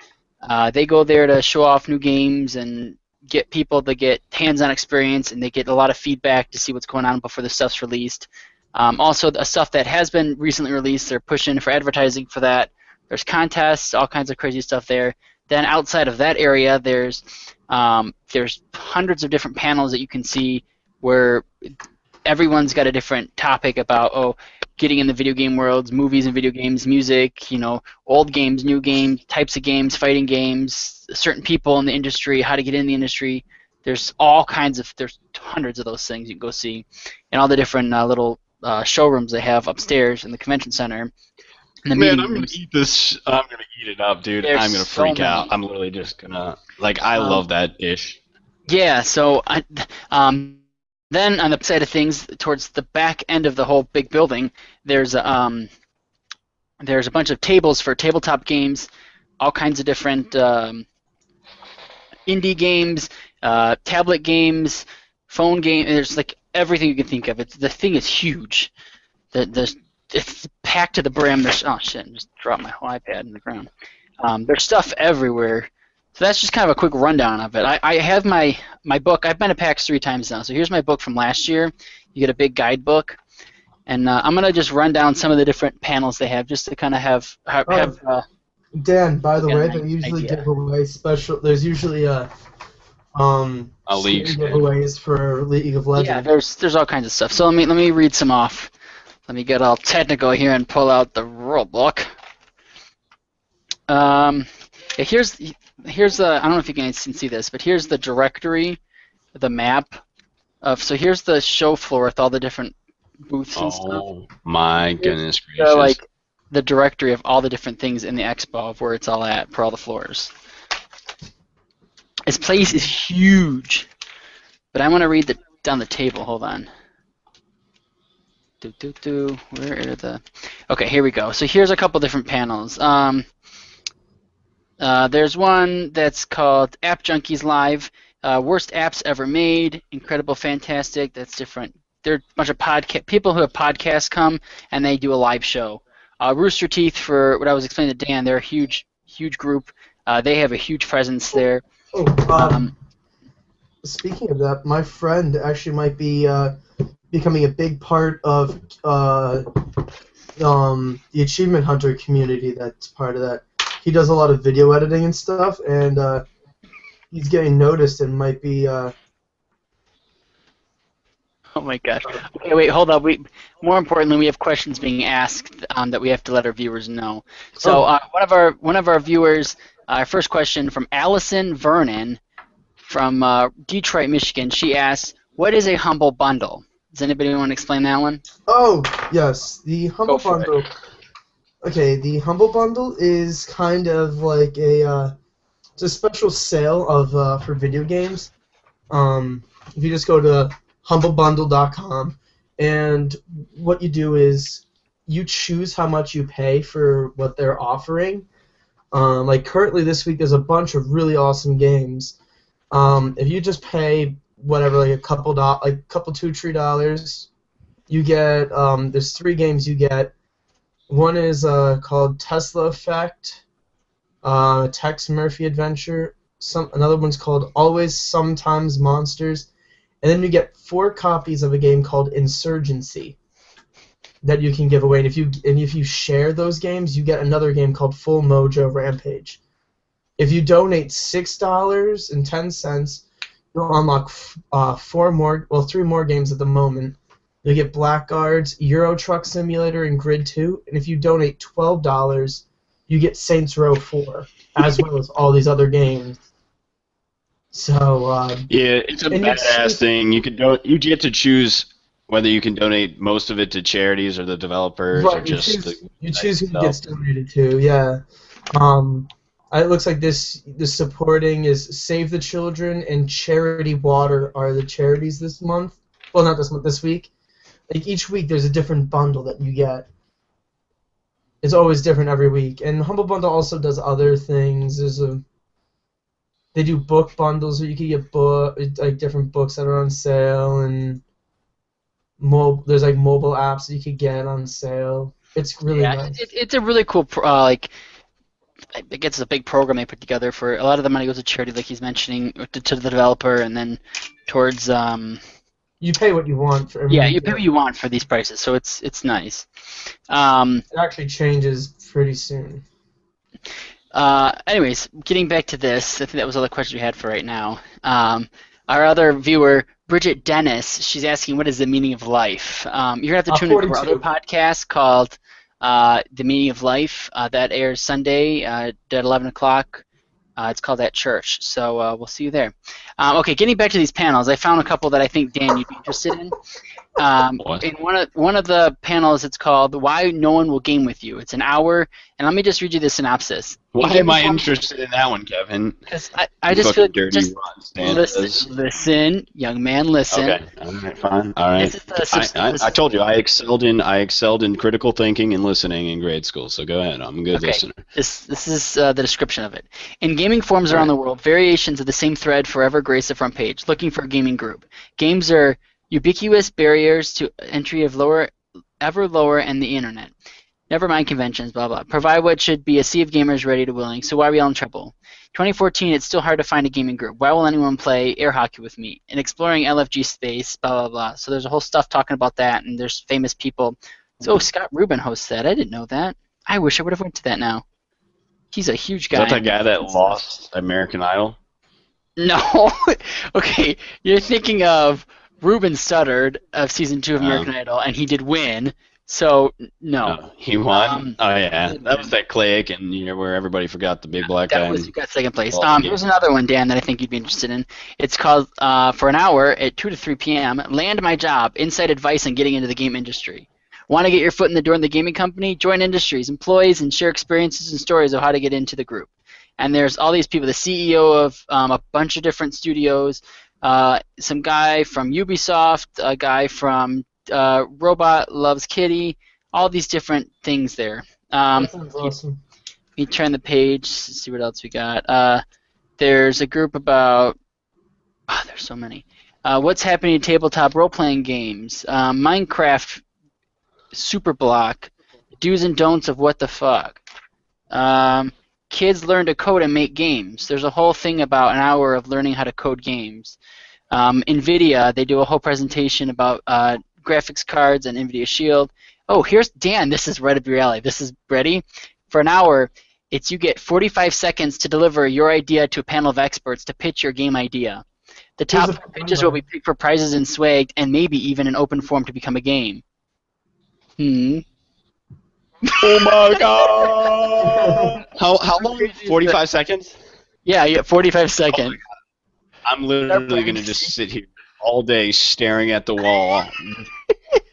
They go there to show off new games and get people to get hands-on experience, and they get a lot of feedback to see what's going on before the stuff's released. Also, the stuff that has been recently released, they're pushing for advertising for that. There's contests, all kinds of crazy stuff there. Then outside of that area, there's hundreds of different panels that you can see where everyone's got a different topic about getting in the video game worlds, movies and video games, music, old games, new games, types of games, fighting games, certain people in the industry, how to get in the industry. There's hundreds of those things you can go see, and all the different little showrooms they have upstairs in the convention center. Man, I'm gonna eat this. I'm gonna eat it up, dude. I'm gonna freak out. I'm literally just gonna I love that dish. Yeah. So then on the side of things, towards the back end of the whole big building, there's a bunch of tables for tabletop games, all kinds of different indie games, tablet games, phone games. There's everything you can think of. The thing is huge. It's packed to the brim. There's I just dropped my whole iPad in the ground. There's stuff everywhere. So that's just kind of a quick rundown of it. I have my book. I've been to PAX 3 times now. So here's my book from last year. You get a big guidebook, and I'm gonna just run down some of the different panels they have, just to kind of have. Dan, by the way, they usually give away special. There's usually a league giveaways for League of Legends. Yeah, there's all kinds of stuff. So let me read some off. Let me get all technical here and pull out the rule book. Here's the, I don't know if you guys can see this, but here's the directory, the map of. So here's the show floor with all the different booths and stuff. Oh my Here's goodness the, gracious! like the directory of all the different things in the expo of where it's all at for all the floors. This place is huge, but I want to read down the table. Hold on. Where are the? Okay, here we go. So here's a couple different panels. There's one that's called App Junkies Live. Worst apps ever made. Incredible, fantastic. That's different. There are a bunch of people who have podcasts come and they do a live show. Rooster Teeth, for what I was explaining to Dan, they're a huge group. They have a huge presence there. Oh, speaking of that, my friend actually might be becoming a big part of the Achievement Hunter community that's part of that. He does a lot of video editing and stuff, and he's getting noticed and might be... Oh my gosh. Okay, wait, hold up. More importantly, we have questions being asked that we have to let our viewers know. So one of our viewers, our first question from Allison Vernon from Detroit, Michigan. She asks, "What is a humble bundle?" Does anybody want to explain that one? Oh, yes, the Humble Bundle. Okay, the Humble Bundle is kind of like it's a special sale of for video games. If you just go to humblebundle.com, and what you do is you choose how much you pay for what they're offering. Like currently this week, there's a bunch of really awesome games. If you just pay whatever, like a couple $2-3, you get there's 3 games you get. One is called Tesla Effect, Tex Murphy Adventure. Another one's called Always Sometimes Monsters, and then you get 4 copies of a game called Insurgency that you can give away. And if you share those games, you get another game called Full Mojo Rampage. If you donate $6.10, you'll unlock 3 more games at the moment. You'll get Blackguards, Euro Truck Simulator, and Grid 2. And if you donate $12, you get Saints Row 4, as well as all these other games. So yeah, it's a badass thing. You get to choose whether you can donate most of it to charities or the developers, right, or just you choose who gets donated to. Yeah. It looks like this supporting is Save the Children and Charity Water are the charities this month. Well, not this month, this week. Like each week, there's a different bundle that you get. It's always different every week. And Humble Bundle also does other things. They do book bundles where you can get different books that are on sale, and there's like mobile apps that you could get on sale. It's really nice. It's a really cool I guess it's a big program they put together. For a lot of the money goes to charity, like he's mentioning, to the developer, and then towards you pay what you want for everything. Yeah, you pay what you want for these prices, so it's nice. It actually changes pretty soon. Anyways, getting back to this, I think that was all the questions we had for right now. Our other viewer, Bridget Dennis, she's asking, what is the meaning of life? You're going to have to tune into our other podcast called The Meaning of Life. That airs Sunday at 11 o'clock. It's called At Church, so we'll see you there. Okay, getting back to these panels, I found a couple that I think, Dan, you'd be interested in. In one of the panels, it's called "Why No One Will Game with You." It's an hour, and let me just read you the synopsis. Why am I interested in that one, Kevin? Because I just feel dirty, just listen, young man, listen. Okay, all right, fine, all right. I told you I excelled in critical thinking and listening in grade school. So go ahead, I'm a good listener. This is the description of it. In gaming forums around the world, variations of the same thread forever grace the front page, looking for a gaming group. Games are ubiquitous barriers to entry of ever lower and the internet. Never mind conventions, blah, blah. Provide what should be a sea of gamers ready to willing, so why are we all in trouble? 2014, it's still hard to find a gaming group. Why will anyone play air hockey with me? And exploring LFG space, blah, blah, blah. So there's a whole stuff talking about that, and there's famous people. So Scott Rubin hosts that. I didn't know that. I wish I would have went to that now. He's a huge guy. Is that the guy that lost American Idol? No. Okay, you're thinking of Ruben Studdard of Season 2 of American Idol, and he did win. So no. No, he won. Um, Oh yeah, that was that click, and where everybody forgot the big black that guy. was who got second place. Lost the game. Here's another one, Dan, that I think you'd be interested in. It's called for an hour at 2 to 3 p.m. Land my job. Inside advice on getting into the game industry. Want to get your foot in the door in the gaming company? Join industries, employees, and share experiences and stories of how to get into the group. And there's all these people, the CEO of a bunch of different studios, some guy from Ubisoft, a guy from Robot Loves Kitty, all these different things there. That sounds awesome. You turn the page, see what else we got. There's a group about, there's so many. What's happening in tabletop role-playing games? Minecraft Super Block, do's and don'ts of what the fuck. Kids learn to code and make games. There's a whole thing about an hour of learning how to code games. NVIDIA, they do a whole presentation about graphics cards and NVIDIA Shield. Oh, here's Dan. This is right up your alley. This is ready. For an hour, you get 45 seconds to deliver your idea to a panel of experts to pitch your game idea. The top pitches will be picked for prizes and swag, and maybe even an open forum to become a game. Oh my god! How long? 45 seconds? Yeah, you get 45 seconds. I'm literally gonna just sit here all day staring at the wall,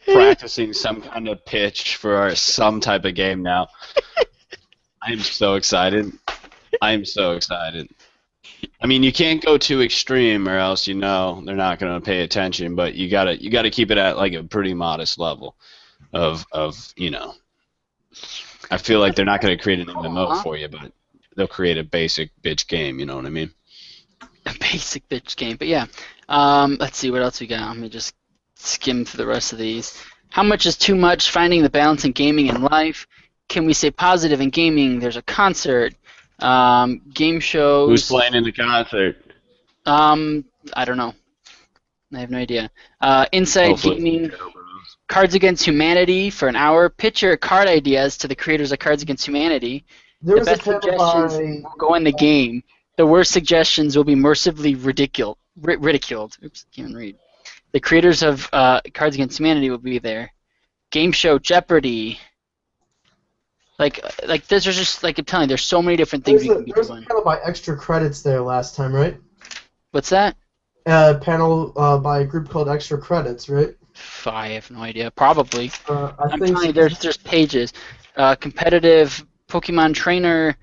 practicing some kind of pitch for some type of game now. I'm so excited. I'm so excited. I mean, you can't go too extreme, or else they're not gonna pay attention. But you gotta keep it at like a pretty modest level of. I feel like they're not gonna create an MMO for you, but they'll create a basic bitch game. You know what I mean? A basic bitch game, but yeah. Let's see what else we got. Let me just skim through the rest of these. How much is too much? Finding the balance in gaming and life. Can we say positive in gaming? There's a concert. Game shows. Who's playing in the concert? I don't know. I have no idea. Inside Hopefully. gaming. Cards Against Humanity for an hour. Pitch your card ideas to the creators of Cards Against Humanity. There The was best a panel suggestions will go in the game. The worst suggestions will be mercifully ridiculed. Oops, can't even read. The creators of Cards Against Humanity will be there. Game show Jeopardy. Like there's just like I'm telling you, there's so many different things you can be There was a doing. panel by Extra Credits there last time, right? What's that? Panel by a group called Extra Credits, right? I have no idea. Probably. I I'm think telling you, there's pages. Competitive Pokemon trainer.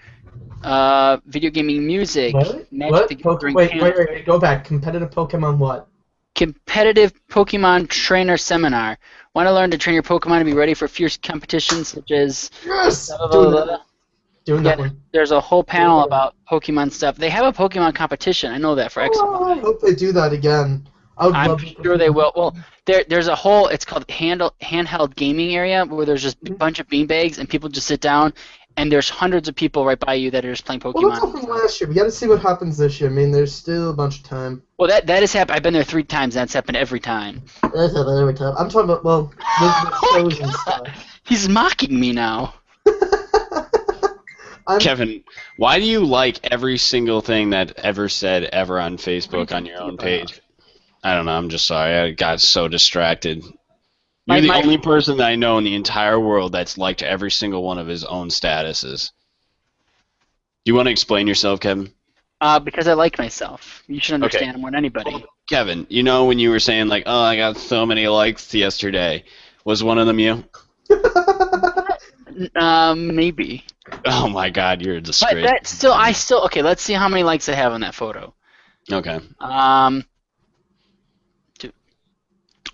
Video gaming music. What? Magic the Gathering Wait, panel. go back. Competitive Pokemon what? Competitive Pokemon Trainer Seminar. Want to learn to train your Pokemon to be ready for fierce competitions such as... Yes! blah, blah, blah, blah. Doing that one. There's a whole panel about Pokemon stuff. They have a Pokemon competition. I know that for X. Oh, I hope they do that again. I would I'm love sure they will. Well, there's a whole, it's called handheld gaming area where there's just a bunch of beanbags and people just sit down and there's hundreds of people right by you that are just playing Pokemon. Well, that's all from last year. We got to see what happens this year. I mean, there's still a bunch of time. Well, that has happened. I've been there 3 times. That's happened every time. That's happened every time. I'm talking about, well, the shows and stuff. He's mocking me now. Kevin, why do you like every single thing that ever said ever on Facebook on your own page? I don't know. I'm just sorry. I got so distracted. You're the only person that I know in the entire world that's liked every single one of his own statuses. You want to explain yourself, Kevin? Because I like myself. You should understand more than anybody. Well, Kevin, you know when you were saying like, "Oh, I got so many likes yesterday," was one of them you? Maybe. Oh my God, you're a disgrace. But okay. Let's see how many likes I have on that photo. Okay.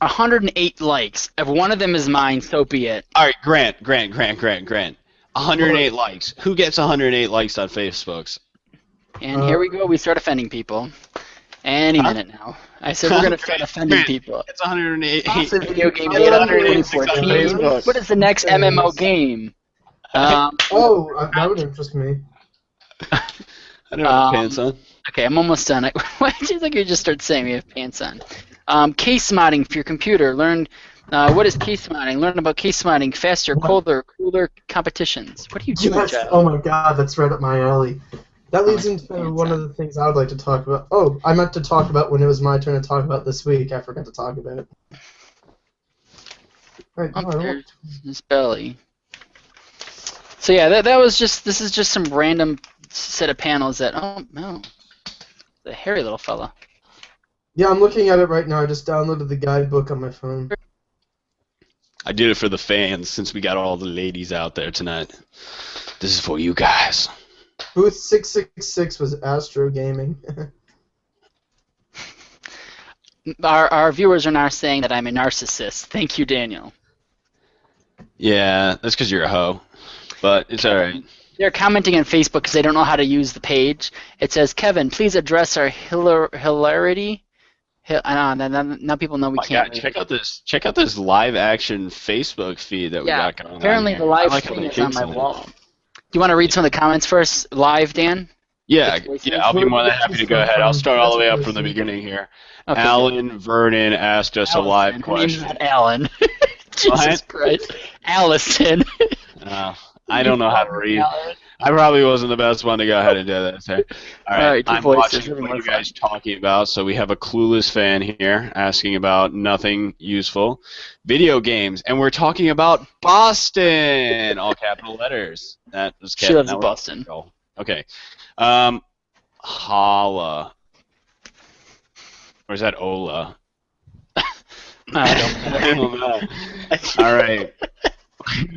108 likes. If one of them is mine, so be it. All right, Grant. 108 likes. Who gets 108 likes on Facebook's? And here we go. We start offending people. Any minute now. I said we're going to start offending people. It's 108. Video game 814. What is the next MMO game? That would interest me. I don't have pants on. Okay, I'm almost done. Why do you think you just start saying we have pants on? Case modding for your computer. Learn what is case modding. Learn about case modding. Faster, cooler competitions. What are you doing, Yes. Jeff? Oh my God, that's right up my alley. That leads into one of the things I would like to talk about. Oh, I meant to talk about when it was my turn to talk about this week. I forgot to talk about it. Right, Oh, no, I don't want there's his belly. So yeah, this is just some random set of panels that, oh no, the hairy little fella. Yeah, I'm looking at it right now. I just downloaded the guidebook on my phone. I did it for the fans since we got all the ladies out there tonight. This is for you guys. Booth 666 was Astro Gaming. Our viewers are now saying that I'm a narcissist. Thank you, Daniel. Yeah, that's because you're a hoe. But it's alright. They're commenting on Facebook because they don't know how to use the page. It says, Kevin, please address our hilarity. Now people know we My can't. God, check out this live action Facebook feed that we got going on. Apparently here. the live I like how stream they is on hints my in it. wall. Do you want to read some of the comments first, live, Dan? Yeah, I'll be more than happy to go ahead. I'll start all the way up from the beginning here. Okay, Alan Vernon asked us a live Allison. Her question. name's not Alan. Jesus Christ. Allison. I don't know how to read. I probably wasn't the best one to go ahead and do this. All right, two I'm voices, watching what more you fun. guys talking about. So we have a clueless fan here asking about nothing useful, video games, and we're talking about Boston, all capital letters. That was She lives in Boston. Okay, Holla, or is that Ola? I don't know. All right.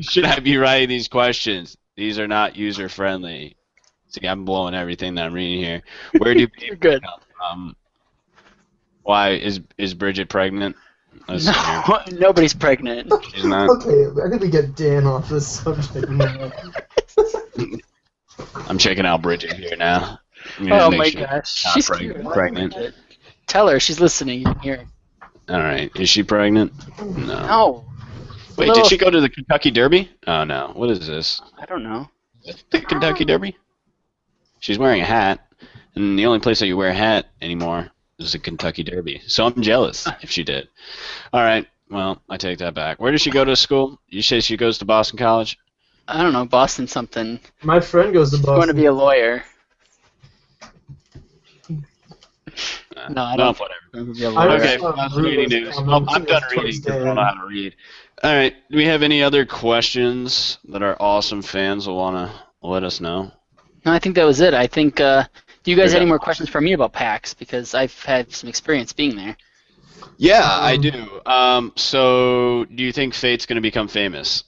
Should I be writing these questions? These are not user friendly. See, I'm blowing everything that I'm reading here. Where do You're good. come from? Why is Bridget pregnant? No, nobody's pregnant. She's not. Okay, I think we get Dan off this subject now. I'm checking out Bridget here now. Oh my gosh, she's pregnant. Tell her she's listening. You can hear her. All right, is she pregnant? No. Wait, did she go to the Kentucky Derby? Oh no, what is this? I don't know. The Kentucky Derby? She's wearing a hat, and the only place that you wear a hat anymore is the Kentucky Derby. So I'm jealous if she did. All right, well, I take that back. Where does she go to school? You say she goes to Boston College? I don't know, Boston something. My friend goes to Boston. She's going to be a lawyer. No, I don't. Whatever. Okay, that's reading news. I'm done reading because I don't know how to read. All right, do we have any other questions that our awesome fans will want to let us know? No, I think that was it. I think, do you guys have any more questions for me about PAX? Because I've had some experience being there. Yeah, I do. So, do you think Fate's going to become famous?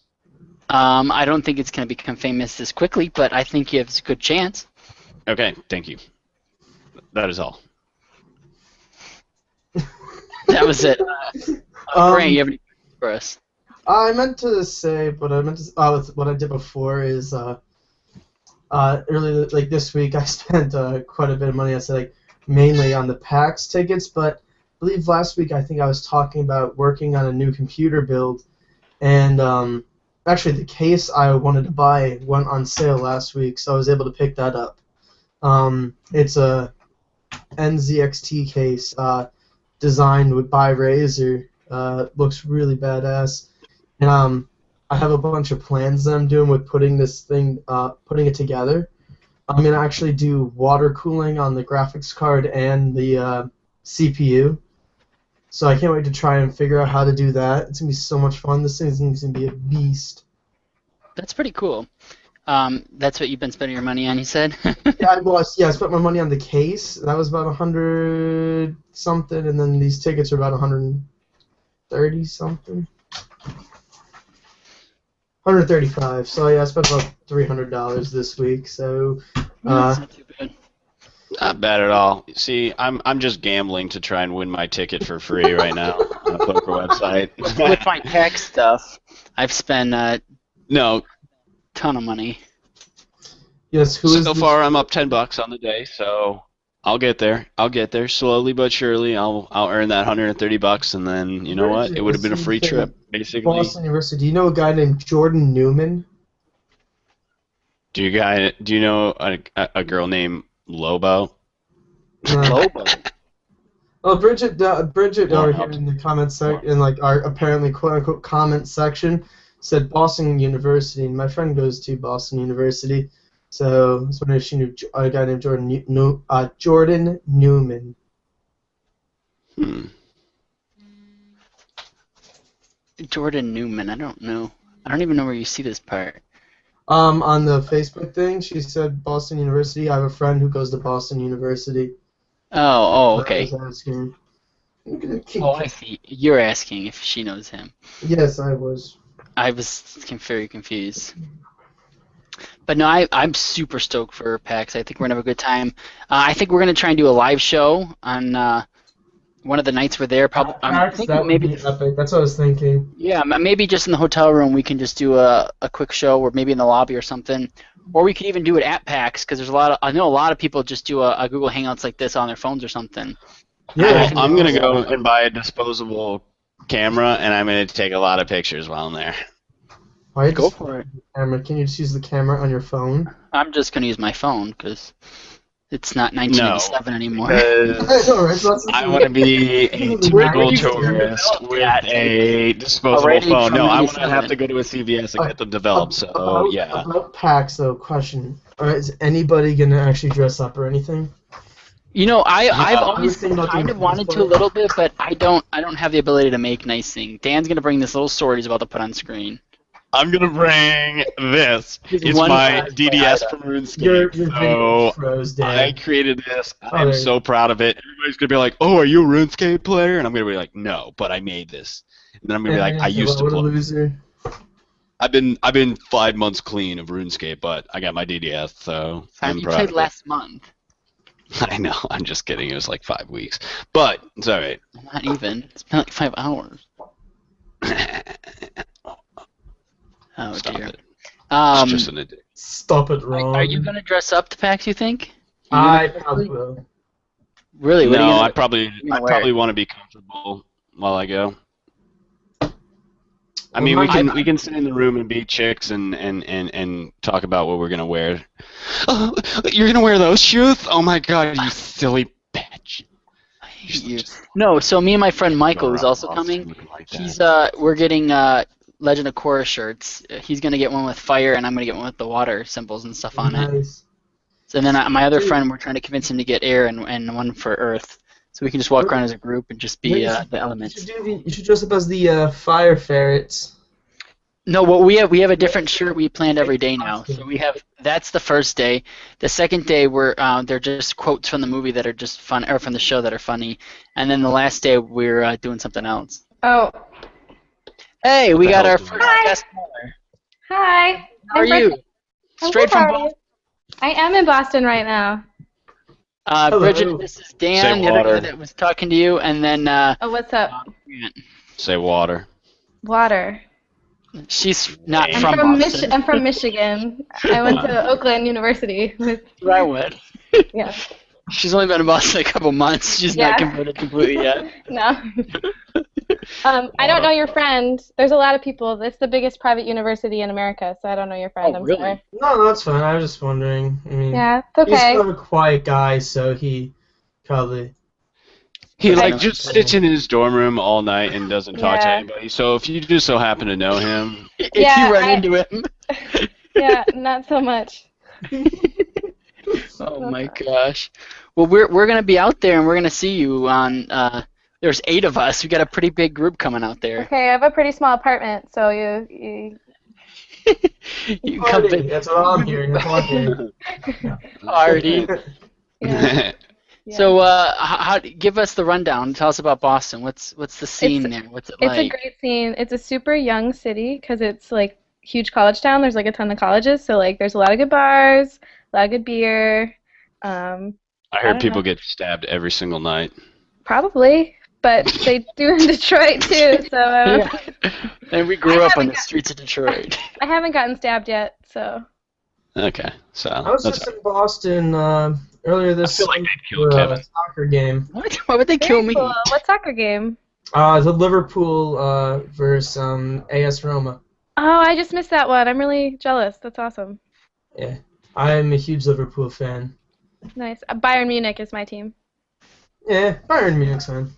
I don't think it's going to become famous this quickly, but I think you have a good chance. Okay, thank you. That is all. That was it. Grant, you have any questions for us? I meant to say, what I did before is, earlier, like this week, I spent quite a bit of money. I said, like, mainly on the PAX tickets, but I believe last week I think I was talking about working on a new computer build, and actually the case I wanted to buy went on sale last week, so I was able to pick that up. It's a NZXT case designed by Razer. Looks really badass. And I have a bunch of plans that I'm doing with putting it together. I'm gonna actually do water cooling on the graphics card and the CPU. So I can't wait to try and figure out how to do that. It's gonna be so much fun. This thing's gonna be a beast. That's pretty cool. That's what you've been spending your money on, you said? I spent my money on the case. That was about 100 something, and then these tickets are about 130 something. 135. So yeah, I spent about $300 this week. So That's not too bad. Not bad at all. See, I'm just gambling to try and win my ticket for free right now on a poker website. With my tech stuff, I've spent No. ton of money. Yes, So far, I'm up $10 on the day, so I'll get there. Slowly but surely. I'll earn that $130, and then you know what? It would have been a free trip, basically. Boston University. Do you know a guy named Jordan Newman? Do you know a girl named Lobo? Lobo. Well, Bridget over here in the comments in like our apparently quote unquote comment section said Boston University, and my friend goes to Boston University, so I was wondering if she knew a guy named Jordan Newman. Jordan Newman. I don't know. I don't even know where you see this part. On the Facebook thing, she said Boston University. I have a friend who goes to Boston University. Oh, I okay. was asking. I'm gonna Oh, kick I it. see. You're asking if she knows him. Yes, I was. I was very confused. But no, I'm super stoked for PAX. I think we're gonna have a good time. I think we're gonna try and do a live show on one of the nights we're there. Probably, I'm Pax, thinking that would maybe be epic. That's what I was thinking. yeah, maybe just in the hotel room we can just do a quick show, or maybe in the lobby or something. Or we could even do it at PAX because there's I know a lot of people just do a Google Hangouts like this on their phones or something. Yeah, Well, that'd be I'm gonna awesome. go and buy a disposable camera, and I'm gonna take a lot of pictures while I'm there. Why Go just for it. camera? Can you just use the camera on your phone? I'm just gonna use my phone because it's not No, 1987 anymore. because I know, right? So that's I want to be a Where typical you tourist developed with that? a disposable Already phone. from No, I want to 97. have to go to a CVS and get them developed. So yeah, About PAX though, question. Alright, is anybody gonna actually dress up or anything? You know, I've Yeah. always Everything about kind the of wanted to a little bit, but I don't have the ability to make nice things. Dan's gonna bring this little sword he's about to put on screen. I'm gonna bring this. He's It's one my cosplay DDS item. from RuneScape. Your video So froze, I Dan. created this. Oh, I'm there so proud of it. Everybody's gonna be like, "Oh, are you a RuneScape player?" And I'm gonna be like, "No, but I made this." And then I'm gonna be like, "I used to What a play." loser. I've been 5 months clean of RuneScape, but I got my DDS, so I'm You proud played of last month. it. I know. I'm just kidding. It was like 5 weeks, but it's all right. Not even. It's been like 5 hours. Oh Stop dear. it. It's just Um, an addiction. Stop it, Ron. are you gonna dress up to PAX? You think? I probably will. Really? What are you No, gonna, I probably wear? want to be comfortable while I go. I Well, mean, we my- can sit in the room and be chicks and talk about what we're gonna wear. Oh, you're gonna wear those shoes? Oh my god, you silly bitch! I hate you. No, so me and my friend Michael, who's also coming, he's we're getting Legend of Korra shirts. He's gonna get one with fire, and I'm gonna get one with the water symbols and stuff on it. Nice. So then my other friend, we're trying to convince him to get air and one for earth, so we can just walk around as a group and just be Wait, the elements. You should dress up as the fire ferrets. No, well we have a different shirt we planned every day now. So that's the first day. The second day they're just quotes from the movie that are just fun, or from the show that are funny, and then the last day we're doing something else. Oh, Hey, we The got our hell's first going on? guest caller. hi. How are you? I'm Straight good, from how are Boston. you? I am in Boston right now. Hello. Bridget, this is Dan, Say the other guy water. that was talking to you, and then Oh, what's up? Grant. Say water. Water. She's not I'm from Boston. I'm from Michigan. I went to Oakland University. I went. Yeah. She's only been in Boston a couple months. She's not Yeah. converted completely yet. No. I don't know your friend. There's a lot of people. It's the biggest private university in America, so I don't know your friend. Oh, I'm really? sorry. No, that's fine. I was just wondering. I mean, Yeah, it's he's okay. kind of a quiet guy, so he probably. He Okay. like just sits in his dorm room all night and doesn't talk to Yeah. anybody. So if you just so happen to know him, If Yeah, you run I- into him. Yeah, not so much. Oh my gosh. Well, we're gonna be out there, and we're gonna see you on. There's 8 of us. We got a pretty big group coming out there. Okay, I have a pretty small apartment, so you You can come Party. to That's what I'm hearing. That's what I'm hearing. party. yeah. Yeah. So, give us the rundown. Tell us about Boston. What's the scene there? What's it It's like? a great scene. It's a super young city because it's like huge college town. There's like a ton of colleges, so like there's a lot of good bars, a lot of good beer. I I heard don't people know. get stabbed every single night. Probably, but they do in Detroit too. So Yeah. And we grew I up on haven't the got- streets of Detroit. I haven't gotten stabbed yet. So Okay, so I was that's just in Boston earlier this I feel like summer they'd kill for Kevin. a soccer game. What? Why would they kill very me? cool. What soccer game? The Liverpool versus AS Roma. Oh, I just missed that one. I'm really jealous. That's awesome. Yeah, I'm a huge Liverpool fan. Nice. Bayern Munich is my team. Yeah, Bayern Munich's fine.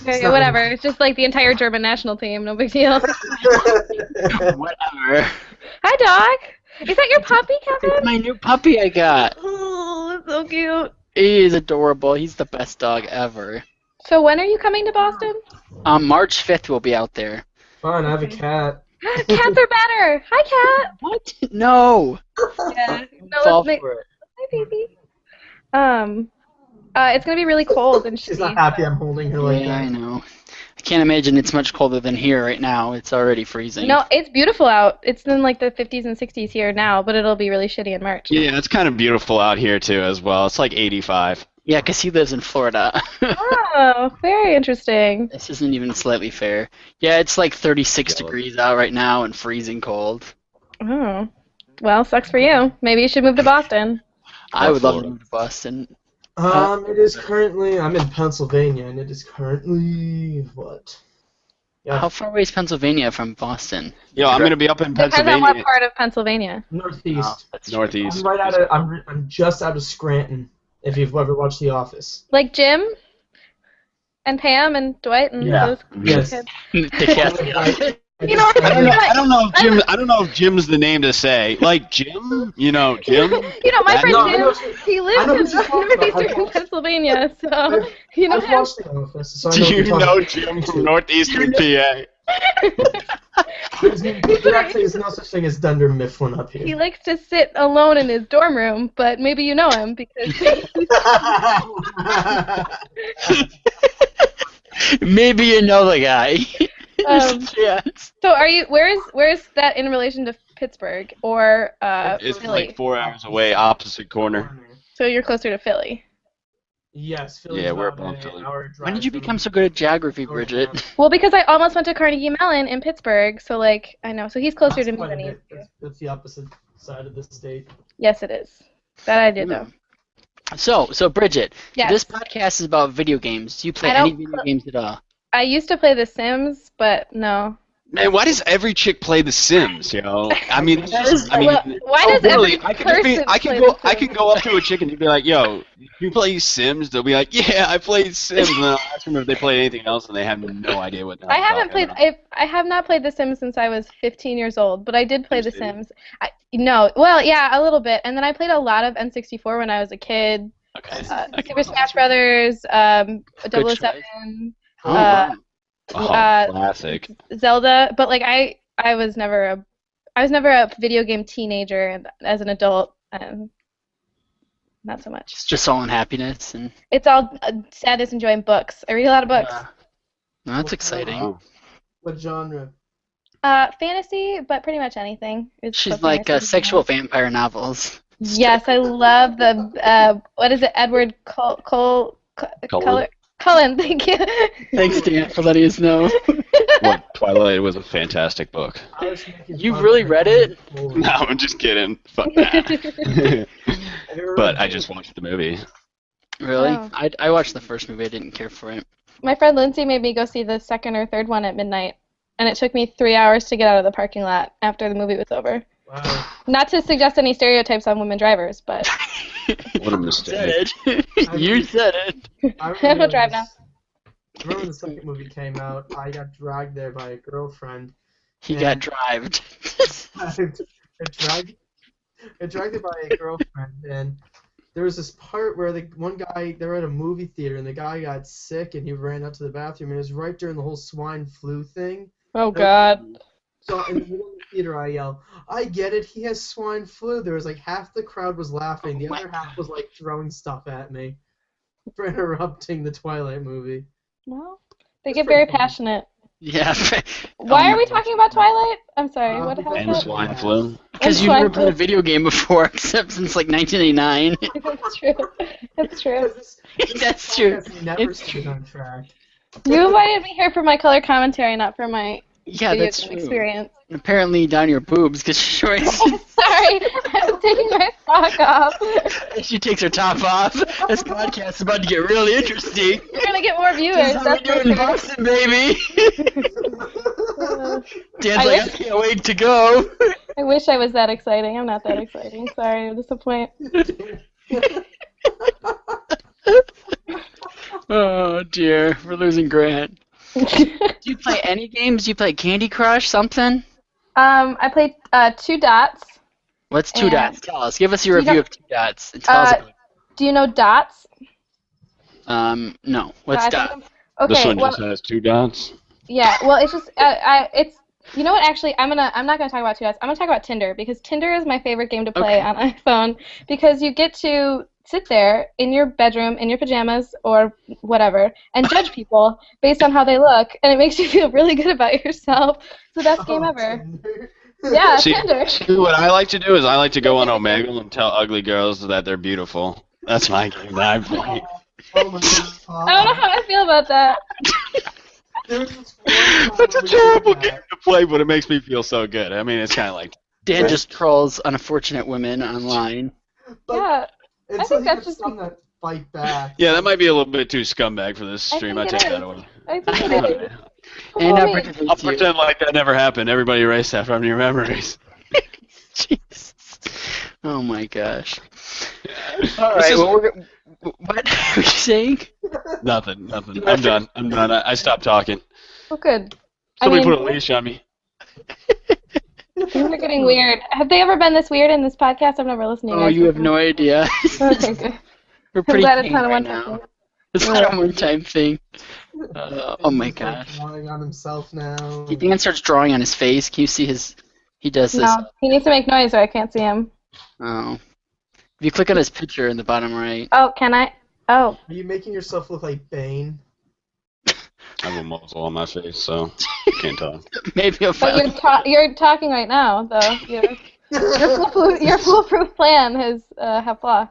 Okay, whatever. It's just like the entire German national team. No big deal. Whatever. Hi, dog. Is that your puppy, Kevin? It's my new puppy I got. Oh, that's so cute. He is adorable. He's the best dog ever. So when are you coming to Boston? March 5th we'll be out there. Fine, I have a cat. Cats are better. Hi, cat. What? No. Yeah. No, Fall let's make. for it. Hi, baby. It's gonna be really cold and She's not shitty. happy I'm holding her like Yeah, I that. know. I can't imagine it's much colder than here right now. It's already freezing. No, it's beautiful out. It's in like the 50s and 60s here now, but it'll be really shitty in March. Yeah, it's kind of beautiful out here too as well. It's like 85. Yeah, because he lives in Florida. Oh, very interesting. This isn't even slightly fair. Yeah, it's like 36 Jealous. degrees out right now and freezing cold. Oh, well, sucks for you. Maybe you should move to Boston. I would love to Florida. move to Boston. It is currently, I'm in Pennsylvania, and it is currently, what? Yeah, How far away is Pennsylvania from Boston? Yo, I'm gonna be up in Depends on Pennsylvania. what part of Pennsylvania. northeast. Oh, that's true. Northeast. I'm right out of, I'm just out of Scranton, if you've ever watched The Office. Like Jim and Pam and Dwight and Yeah. those Yes. kids. The cat. You know, I don't know if Jim. I don't know if Jim's the name to say. Like Jim, Jim. You know, my That- friend No, I know Jim, what he I lives know in what you're talking about. northeastern Pennsylvania, so you know I've him. watched The Office, so I Do know what you you're talking know about. Jim from Northeastern PA? There actually is no such thing as Dunder Mifflin up He here. likes to sit alone in his dorm room, but maybe you know him because Maybe you know the guy. Yes. So are you? Where's that in relation to Pittsburgh or It's Philly? like 4 hours away, opposite corner. So you're closer to Philly. Yes, Philly's Yeah, we're about above Philly. an hour drive When did you from- become so good at geography, Bridget? Well, because I almost went to Carnegie Mellon in Pittsburgh, so like I know. So he's closer That's to me quite a than he bit. is. to you. That's the opposite side of the state. Yes, it is. That I did though. So Bridget, Yes. this podcast is about video games. Do you play I any don't video pl- games at all? I used to play The Sims, but no. Man, why does every chick play The Sims, yo? I mean, it's just, I mean, Well, why does literally, every I could just be, person I can play go, The I Sims? can go up to a chick and be like, "Yo, you play Sims?" They'll be like, "Yeah, I played Sims." And then I'll ask them if they play anything else, and they have no idea what. I haven't played. I have not played The Sims since I was 15 years old, but I did play The Seriously? Sims. No, well, yeah, a little bit, and then I played a lot of N64 when I was a kid. Okay. Super Smash Brothers, 007, Oh, Uh, Oh, uh, classic. Zelda, but like I was never a video game teenager, and as an adult, not so much. it's just all unhappiness and It's all sadness, enjoying books. I read a lot of books. no, that's exciting. Oh. What genre? Fantasy, but pretty much anything. Is She's close like to my sexual vampire novels. Yes, I love the what is it? Edward Cullen. Thank you. Thanks, Dan, for letting us know. What, Twilight was a fantastic book. I was making You fun really of read it? No, I'm just kidding. Fuck that. Have you ever But read I just watched the movie. Really? Oh. I watched the first movie. I didn't care for it. My friend Lindsay made me go see the second or third one at midnight, and it took me 3 hours to get out of the parking lot after the movie was over. Wow. Not to suggest any stereotypes on women drivers, but What a mistake. Said it. You said it. I I remember don't drive this- now. I remember when the second movie came out, I got dragged there by a girlfriend. He Yeah. got drived. I dragged there by a girlfriend, and there was this part where the one guy, they were at a movie theater, and the guy got sick, and he ran out to the bathroom, and it was right during the whole swine flu thing. Oh God. So in the middle of the theater, I yell, "I get it, he has swine flu." There was like half the crowd was laughing, the Oh my other half was like throwing stuff at me for interrupting the Twilight movie. Well, they That's get pretty very funny. passionate. Yeah. Why Oh are we my talking about Twilight? I'm sorry. What because- And happened? swine flu. Because And you've never swine played a flu. video game before, except since like 1989. That's true. That's true. That's true. Podcast never It's stays on track. You invited me here for my color commentary, not for my Yeah, video that's game true. experience. Apparently down your boobs, because Sorry, I'm taking my sock off. she takes her top off. This podcast is about to get really interesting. You're gonna get more viewers. This is how we That's do for it in sure. Boston, baby. Dan's I like, I wish- can't wait to go. I wish I was that exciting. I'm not that exciting. Sorry to disappoint. Oh dear, we're losing Grant. Do you play any games? Do you play Candy Crush, something? I played Two Dots. What's Two And- Dots? Tell us. Give us your Do you review know- of Two Dots. And tell us about it. Do you know Dots? No. What's I Dots? think I'm- This Okay, one well, just has 2 dots. Yeah, well, it's just it's you know what? Actually, I'm not gonna talk about 2S. I'm gonna talk about Tinder because Tinder is my favorite game to play on iPhone because you get to sit there in your bedroom in your pajamas or whatever and judge people based on how they look, and it makes you feel really good about yourself. It's the best game Oh, ever. Tinder. Yeah, See, Tinder. what I like to do is I like to go on Omegle and tell ugly girls that they're beautiful. That's my game that I play. Oh my I don't know god. how I feel about that. There was this one time That's a when we did terrible that. game to play, but it makes me feel so good. I mean, it's kind of like Dan just trolls unfortunate women online. But Yeah, I until think he that's gets just. some that fight back. yeah, that might be a little bit too scumbag for this stream. I think it take that is. away. I think it is. And Well, Bridget I'll hates you. pretend like that never happened. Everybody erase that from your memories. Jesus. Oh my gosh. This All right. is- Well, what are you saying? Nothing. I'm done. I stopped talking. well, good. Somebody I mean, put a leash on me. things are getting weird. Have they ever been this weird in this podcast? I've never listened to you Oh, guys. you have no idea. Okay, good. We're I'm pretty glad it's tame not a right one-time now. thing. It's not a one-time thing. Oh my He's, like, gosh. drawing on himself now. Dan starts drawing on his face. Can you see his? He does this. No, he needs to make noise or I can't see him. Oh. If you click on his picture in the bottom right. Oh, can I? Oh, Are you making yourself look like Bane? I have a muzzle on my face, so I can't talk. but Maybe a you're file. you're talking right now, though. Your foolproof plan has have flaw.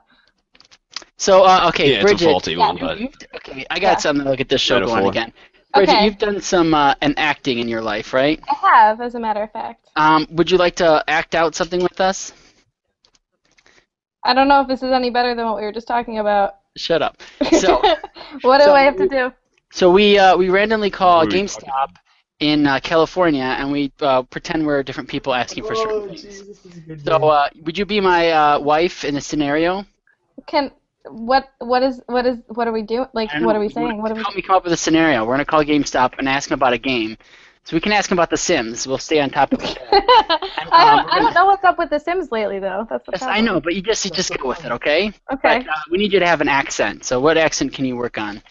So, okay, Yeah, it's a Bridget. faulty one, but Okay, I got something to look at this show going Metaphor. again. Bridget, Okay. you've done some an acting in your life, right? I have, as a matter of fact. Would you like to act out something with us? I don't know if this is any better than what we were just talking about. Shut up. So, What do so I have to do? so we randomly call What are we GameStop in California, and we pretend we're different people asking for certain Oh, things. jeez, this is a good So, game. would you be my wife in a scenario? What are we doing? Like, I don't what know. are we saying? What are we? Help me come up with a scenario. We're gonna call GameStop and ask them about a game. So we can ask them about The Sims. We'll stay on top of it. I don't know what's up with The Sims lately, though. That's the Yes, problem. I know, but you just go with it, okay? Okay. But, we need you to have an accent. So what accent can you work on?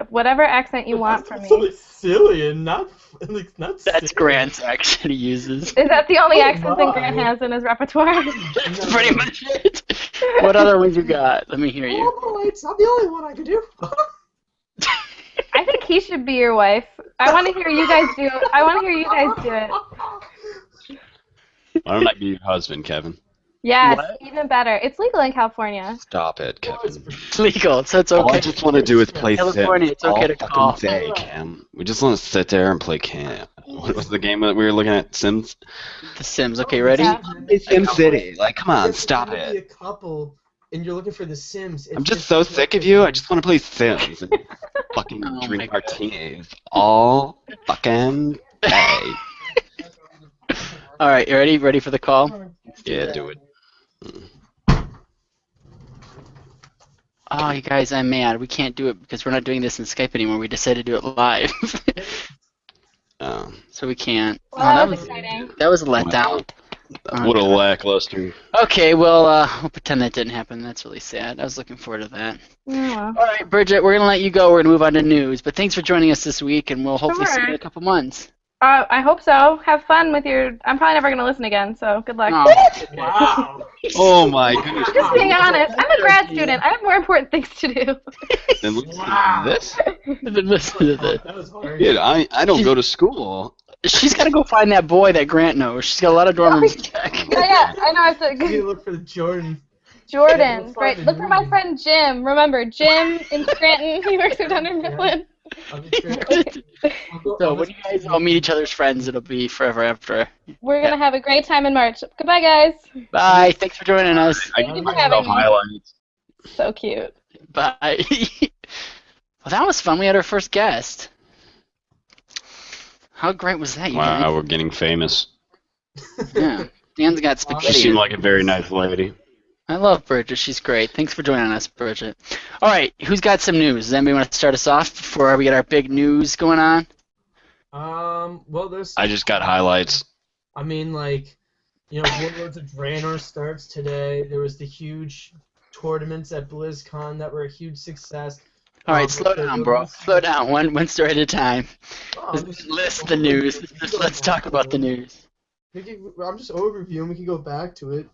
Whatever accent you want from It's so, me. like, silly and not That's silly. Grant's accent he uses. Is that the only Oh accent that Grant my. has in his repertoire? That's pretty much it. What other ones you got? Let me hear you. Oh, it's not the only one I could do. I think he should be your wife. I want to hear you guys do. I want to hear you guys do it. why don't I be your husband, Kevin? Yes, What? even better. It's legal in California. Stop it, Kevin. It's legal, so it's All okay. I just want to do is play California, Sims it's okay all to fucking call. day, Cam. We just want to sit there and play Cam. What was the game that we were looking at? Sims? The Sims. Okay, ready? Yeah. It's Sim City. Like, come on, If stop you're gonna be it. a couple and you're looking for The Sims. I'm just so sick of you. I just want to play Sims and fucking Oh my drink God. martinis all fucking day. All right, you ready? Ready for the call? Yeah, do it. Oh, you guys, I'm mad. We can't do it because we're not doing this in Skype anymore. We decided to do it live. So we can't. Well, that was exciting. That was a letdown. What a lackluster. Okay, well, we'll pretend that didn't happen. That's really sad. I was looking forward to that. Yeah. All right, Bridget, we're going to let you go. We're going to move on to news. But thanks for joining us this week, and we'll hopefully see you in a couple months. I hope so. Have fun with your. I'm probably never gonna listen again, so good luck. Oh, Wow. Oh my goodness. Just being honest, I'm a grad student. I have more important things to do. Then listen Wow. to this? listen to this. That was hard. Dude, I don't go to school. She's got to go find that boy that Grant knows. She's got a lot of dorm rooms to check. Yeah, I know. I have You need to. to look for the Jordan. Jordan, Yeah, right? Look for my friend Jim. Remember, Jim in Scranton. He works at Dunder Mifflin. I'll be sure. So when you guys all meet each other's friends, it'll be forever after. We're gonna have a great time in March. Goodbye, guys. Bye. Thanks for joining us. I Thank you give for having myself me. highlights. So cute. Bye. Well, that was fun. We had our first guest. How great was that, you Wow, guys? we're getting famous. Yeah. Dan's got She spaghetti. seemed like a very nice lady. I love Bridget. She's great. Thanks for joining us, Bridget. All right, who's got some news? Does anybody want to start us off before we get our big news going on? Well, there's. I just got highlights. I mean, like, Warlords of Draenor starts today. There was the huge tournaments at BlizzCon that were a huge success. All right, slow Okay, down, well, bro. Slow down. One story at a time. oh, I'm just List the news. overviewing. We can go Let's back talk to about the it. news. I'm just overviewing. We can go back to it.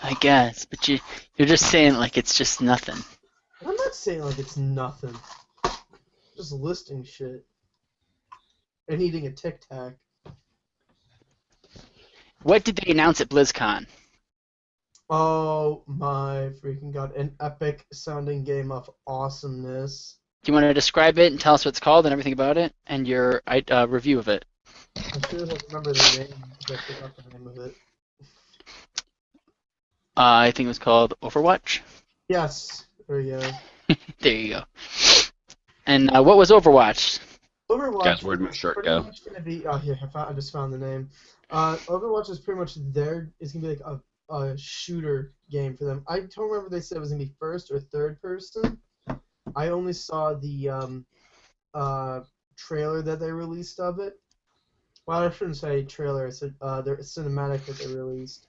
I guess, but you're just saying like it's just nothing. I'm not saying like it's nothing. Just listing shit and eating a Tic Tac. What did they announce at BlizzCon? Oh my freaking god! An epic sounding game of awesomeness. Do you want to describe it and tell us what it's called and everything about it and your review of it? I should have remembered the name because I forgot the name of it. I think it was called Overwatch. Yes, there you go. There you go. And what was Overwatch? Overwatch Guys, where'd my shirt pretty go? much gonna be. Oh, here I just found the name. Overwatch is pretty much there. It's gonna be like a shooter game for them. I don't remember if they said it was gonna be first or third person. I only saw the trailer that they released of it. Well, I shouldn't say trailer. I said their cinematic that they released.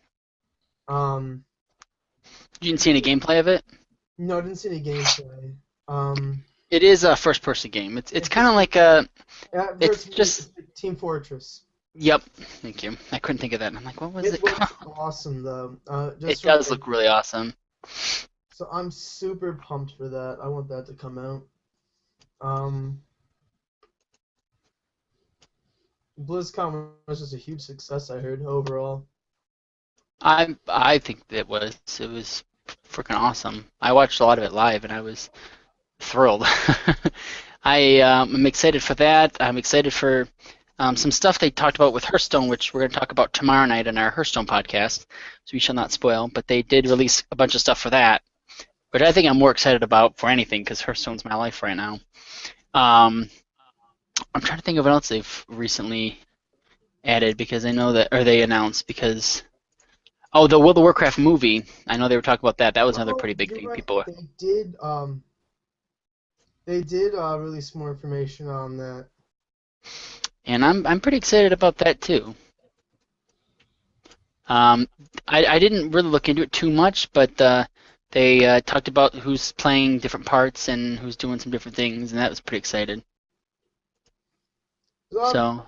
You didn't see any gameplay of it? No, I didn't see any gameplay. It is a first-person game. It's kind of like a. It's just. Team Fortress. Yep. Thank you. I couldn't think of that. I'm like, what was it looks called? awesome though. It does look really awesome. So I'm super pumped for that. I want that to come out. BlizzCon was just a huge success. I heard overall. I think it was freaking awesome. I watched a lot of it live and I was thrilled. I'm excited for that. I'm excited for some stuff they talked about with Hearthstone, which we're going to talk about tomorrow night in our Hearthstone podcast, so we shall not spoil. But they did release a bunch of stuff for that, which I think I'm more excited about for anything because Hearthstone's my life right now. I'm trying to think of what else they've recently added because I know that, or they announced because. Oh, the World of Warcraft movie. I know they were talking about that. That was another pretty big thing. Right. People. They did release more information on that. And I'm pretty excited about that too. I didn't really look into it too much, but they talked about who's playing different parts and who's doing some different things, and that was pretty excited. So.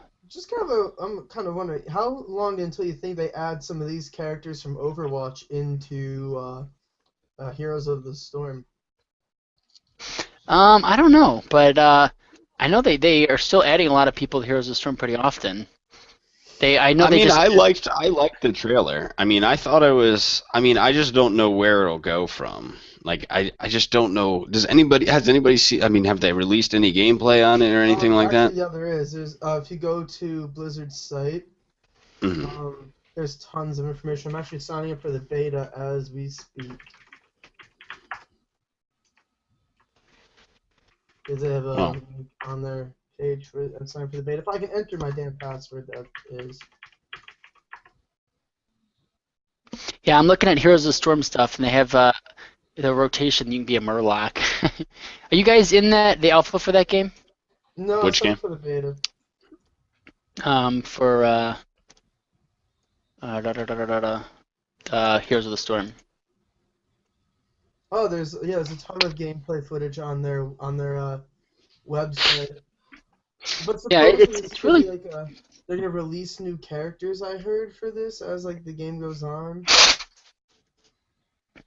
I'm kind of wondering, how long until you think they add some of these characters from Overwatch into Heroes of the Storm? I don't know, but I know they are still adding a lot of people to Heroes of the Storm pretty often. I liked the trailer. I mean, I thought it was. I mean, I just don't know where it'll go from. Like, I just don't know. Has anybody seen? I mean, have they released any gameplay on it or anything like that? Yeah, there is. There's if you go to Blizzard's site, there's tons of information. I'm actually signing up for the beta as we speak. Because they have a link on their page for signing for the beta. If I can enter my damn password, that is. Yeah, I'm looking at Heroes of the Storm stuff, and they have the rotation. You can be a Murloc. Are you guys in the alpha for that game? No, which game? For the beta. For Heroes of the Storm. Oh, there's a ton of gameplay footage on their website. But yeah, it's really like they're gonna release new characters. I heard for this as like the game goes on.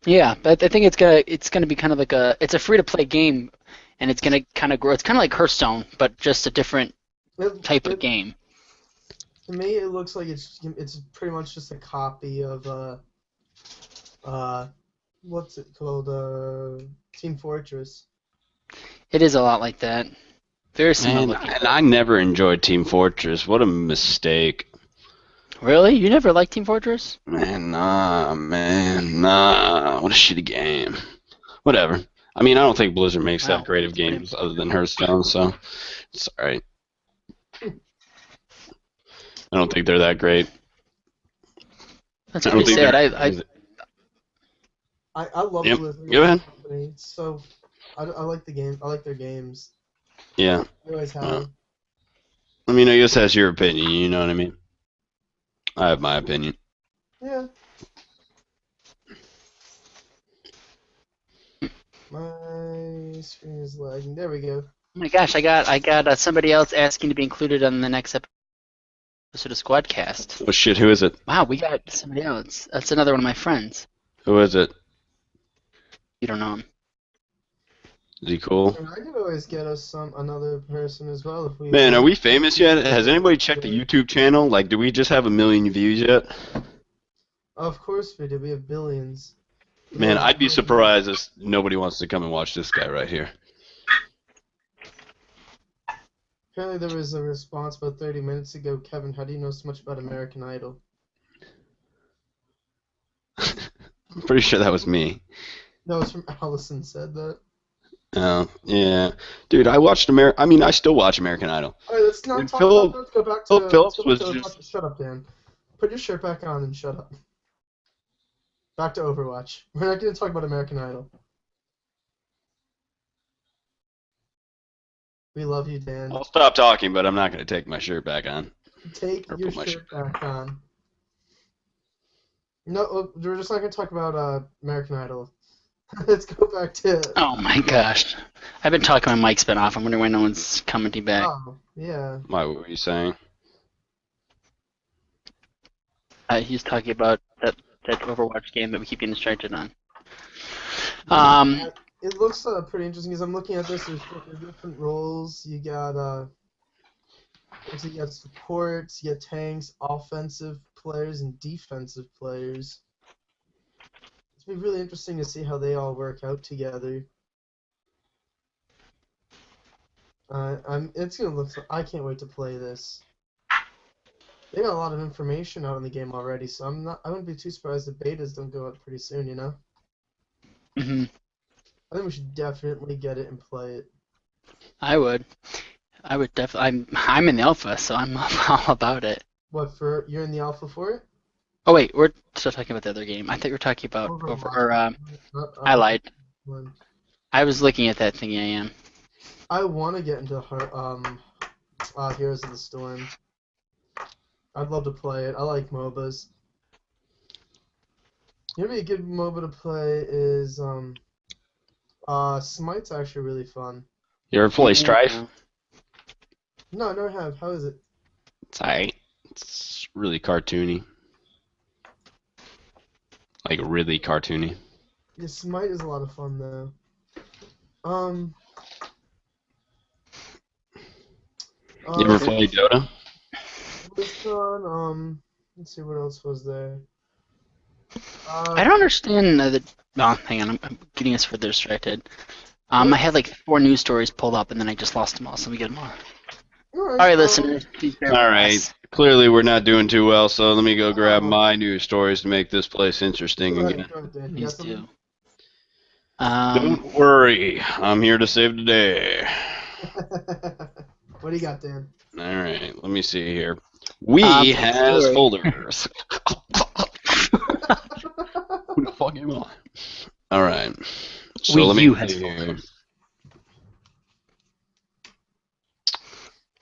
Yeah, but I think it's gonna be kind of like it's a free to play game, and it's gonna kind of grow. It's kind of like Hearthstone, but just a different type of game. To me, it looks like it's pretty much just a copy of what's it called? Team Fortress. It is a lot like that. Very similar. And I never enjoyed Team Fortress. What a mistake. Really? You never liked Team Fortress? Man. What a shitty game. Whatever. I mean, I don't think Blizzard makes that great of games other than Hearthstone, so it's alright. I don't think they're that great. That's what you said. I love Blizzard. Go ahead. Company. So I like the game. I like their games. Yeah. I always have. I mean, I guess that's your opinion. You know what I mean? I have my opinion. Yeah. My screen is lagging. There we go. Oh my gosh, I got somebody else asking to be included on the next episode of SquadCast. Oh shit, who is it? Wow, we got somebody else. That's another one of my friends. Who is it? You don't know him. Is he cool? I could always get us another person as well if we. Man, are we famous yet? Has anybody checked the YouTube channel? Like, do we just have 1 million views yet? Of course we do. We have billions. Man, I'd be surprised if nobody wants to come and watch this guy right here. Apparently there was a response about 30 minutes ago. Kevin, how do you know so much about American Idol? I'm pretty sure that was me. No, it's from Allison said that. Oh, yeah. Dude, I still watch American Idol. Alright, let's not And talk Philip- about that. Let's go back to... Philip Phillips let's go back was to just- Overwatch. Shut up, Dan. Put your shirt back on and shut up. Back to Overwatch. We're not going to talk about American Idol. We love you, Dan. I'll stop talking, but I'm not going to take my shirt back on. Take Or your put my shirt back on. No, we're just not going to talk about American Idol. Let's go back to... Oh my gosh. I've been talking, my mic's been off. I'm wondering why no one's commenting back. Oh, yeah. What were you saying? He's talking about that Overwatch game that we keep getting distracted on. It looks pretty interesting because I'm looking at this. There's different roles. You got supports, you got tanks, offensive players, and defensive players. It's be really interesting to see how they all work out together. It's gonna look. I can't wait to play this. They got a lot of information out on the game already, so I wouldn't be too surprised if betas don't go out pretty soon. You know. Mhm. I think we should definitely get it and play it. I would definitely. I'm in the alpha, so I'm all about it. What for? You're in the alpha for it? Oh wait, we're still talking about the other game. I thought you were talking about I lied. One. I was looking at that thing. I am. I want to get into Heroes of the Storm. I'd love to play it. I like MOBAs. You know, a good MOBA to play is Smite's actually really fun. You ever play Strife? No, I never have. How is it? It's alright. It's really cartoony. Like, really cartoony. Yeah, Smite is a lot of fun though. You ever play Dota? Let's see what else was there. I don't understand the. Oh, hang on, I'm getting us further distracted. I had like 4 news stories pulled up, and then I just lost them all. So let me get them all. All right, listeners. Please bear with Alright. us. Clearly we're not doing too well, so let me go grab my news stories to make this place interesting again. Go ahead, Dan. You Please got do. Don't worry, I'm here to save the day. something? What do you got, Dan? Alright, let me see here. We has story. folders. Who the fuck am I? Alright. So We let me you see has here. folders.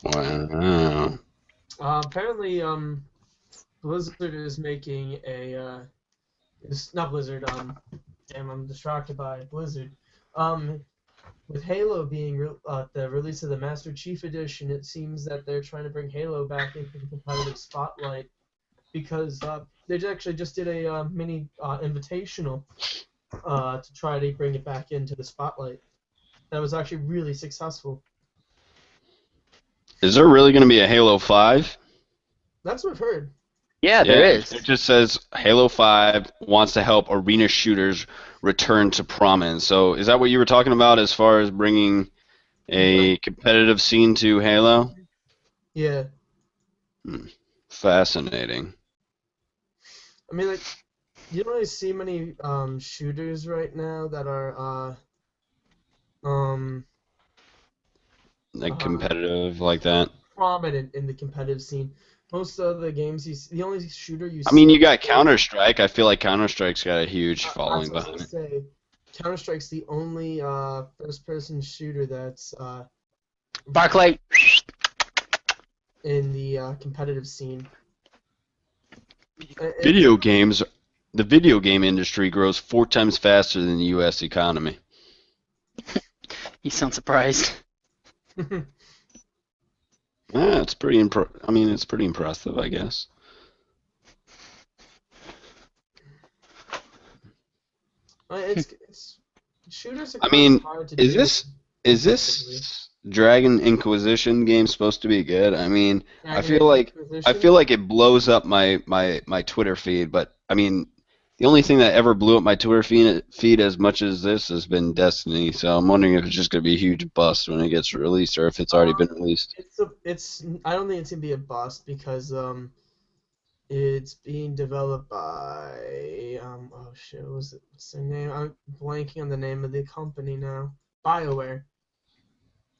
Wow. Apparently, Blizzard is making a. It's not Blizzard. Damn, I'm distracted by Blizzard. With Halo being the release of the Master Chief Edition, it seems that they're trying to bring Halo back into the competitive spotlight because they actually just did a mini invitational to try to bring it back into the spotlight. That was actually really successful. Is there really going to be a Halo 5? That's what I've heard. Yeah, there is. It just says Halo 5 wants to help arena shooters return to prominence. So is that what you were talking about as far as bringing a competitive scene to Halo? Yeah. Fascinating. I mean, like, you don't really see many shooters right now that are Like competitive like that. prominent in the competitive scene. Most of the games you see, the only shooter you see. I mean, you got Counter-Strike. I feel like Counter-Strike's got a huge following that's what I was behind it. gonna say. Counter-Strike's the only first-person shooter that's Barclay. in the competitive scene. The video game industry grows 4 times faster than the U.S. economy. You sound surprised. Yeah, it's pretty it's pretty impressive, I guess. It's shooters are I kind of mean, hard to is do effectively. this Dragon Inquisition game supposed to be good? I mean, Dragon Age I Inquisition. feel like it blows up my Twitter feed, but I mean, the only thing that ever blew up my Twitter feed as much as this has been Destiny. So I'm wondering if it's just gonna be a huge bust when it gets released, or if it's already been released. It's I don't think it's gonna be a bust because it's being developed by oh shit, what's their name? I'm blanking on the name of the company now. BioWare.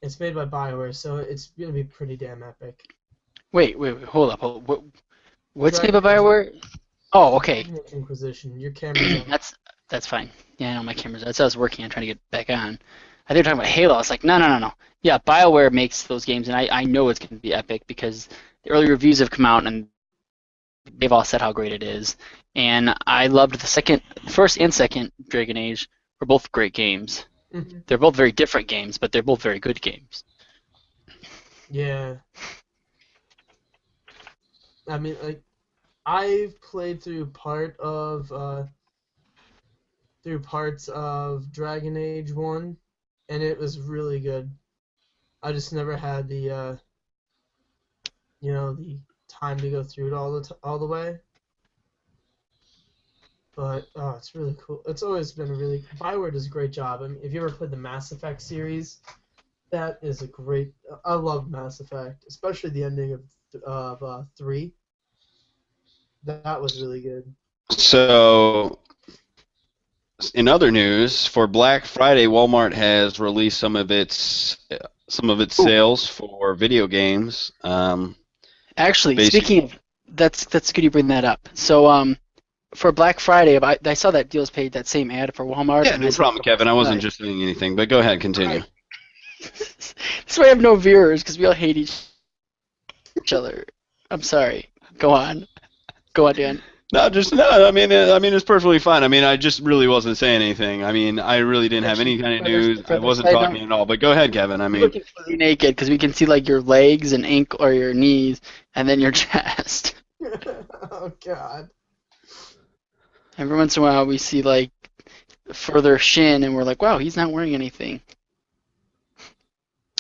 It's made by BioWare, so it's gonna be pretty damn epic. Wait, hold up. What's made by Dragon Age, BioWare? Oh, okay. Dragon Age Inquisition. Your camera's on. That's fine. Yeah, I know my camera's. That's what I was working on trying to get back on. I think we're talking about Halo. I was like, no. Yeah, BioWare makes those games, and I know it's going to be epic because the early reviews have come out and they've all said how great it is. And I loved first and second Dragon Age were both great games. Mhm. They're both very different games, but they're both very good games. Yeah. I mean, like, I've played through parts of Dragon Age 1, and it was really good. I just never had the the time to go through it all the way. But oh, it's really cool. It's always been BioWare does a great job. I mean, if you ever played the Mass Effect series, that is a great. I love Mass Effect, especially the ending of 3. That was really good. So, in other news, for Black Friday, Walmart has released some of its Ooh. sales for video games. Actually, Basic. speaking of that's good you bring that up. So for Black Friday, I saw that Deals Paid that same ad for Walmart. Yeah, And no problem, Kevin. I wasn't just saying anything, but go ahead, continue. That's why I have no viewers because we all hate each other. I'm sorry. Go on, Dan. No, no. I mean, it's perfectly fine. I mean, I just really wasn't saying anything. I mean, I really didn't have any kind of news. I wasn't talking at all. But go ahead, Kevin. I You're mean, looking fully naked because we can see like your legs and ankle or your knees and then your chest. Oh God. Every once in a while we see like further shin and we're like, wow, he's not wearing anything.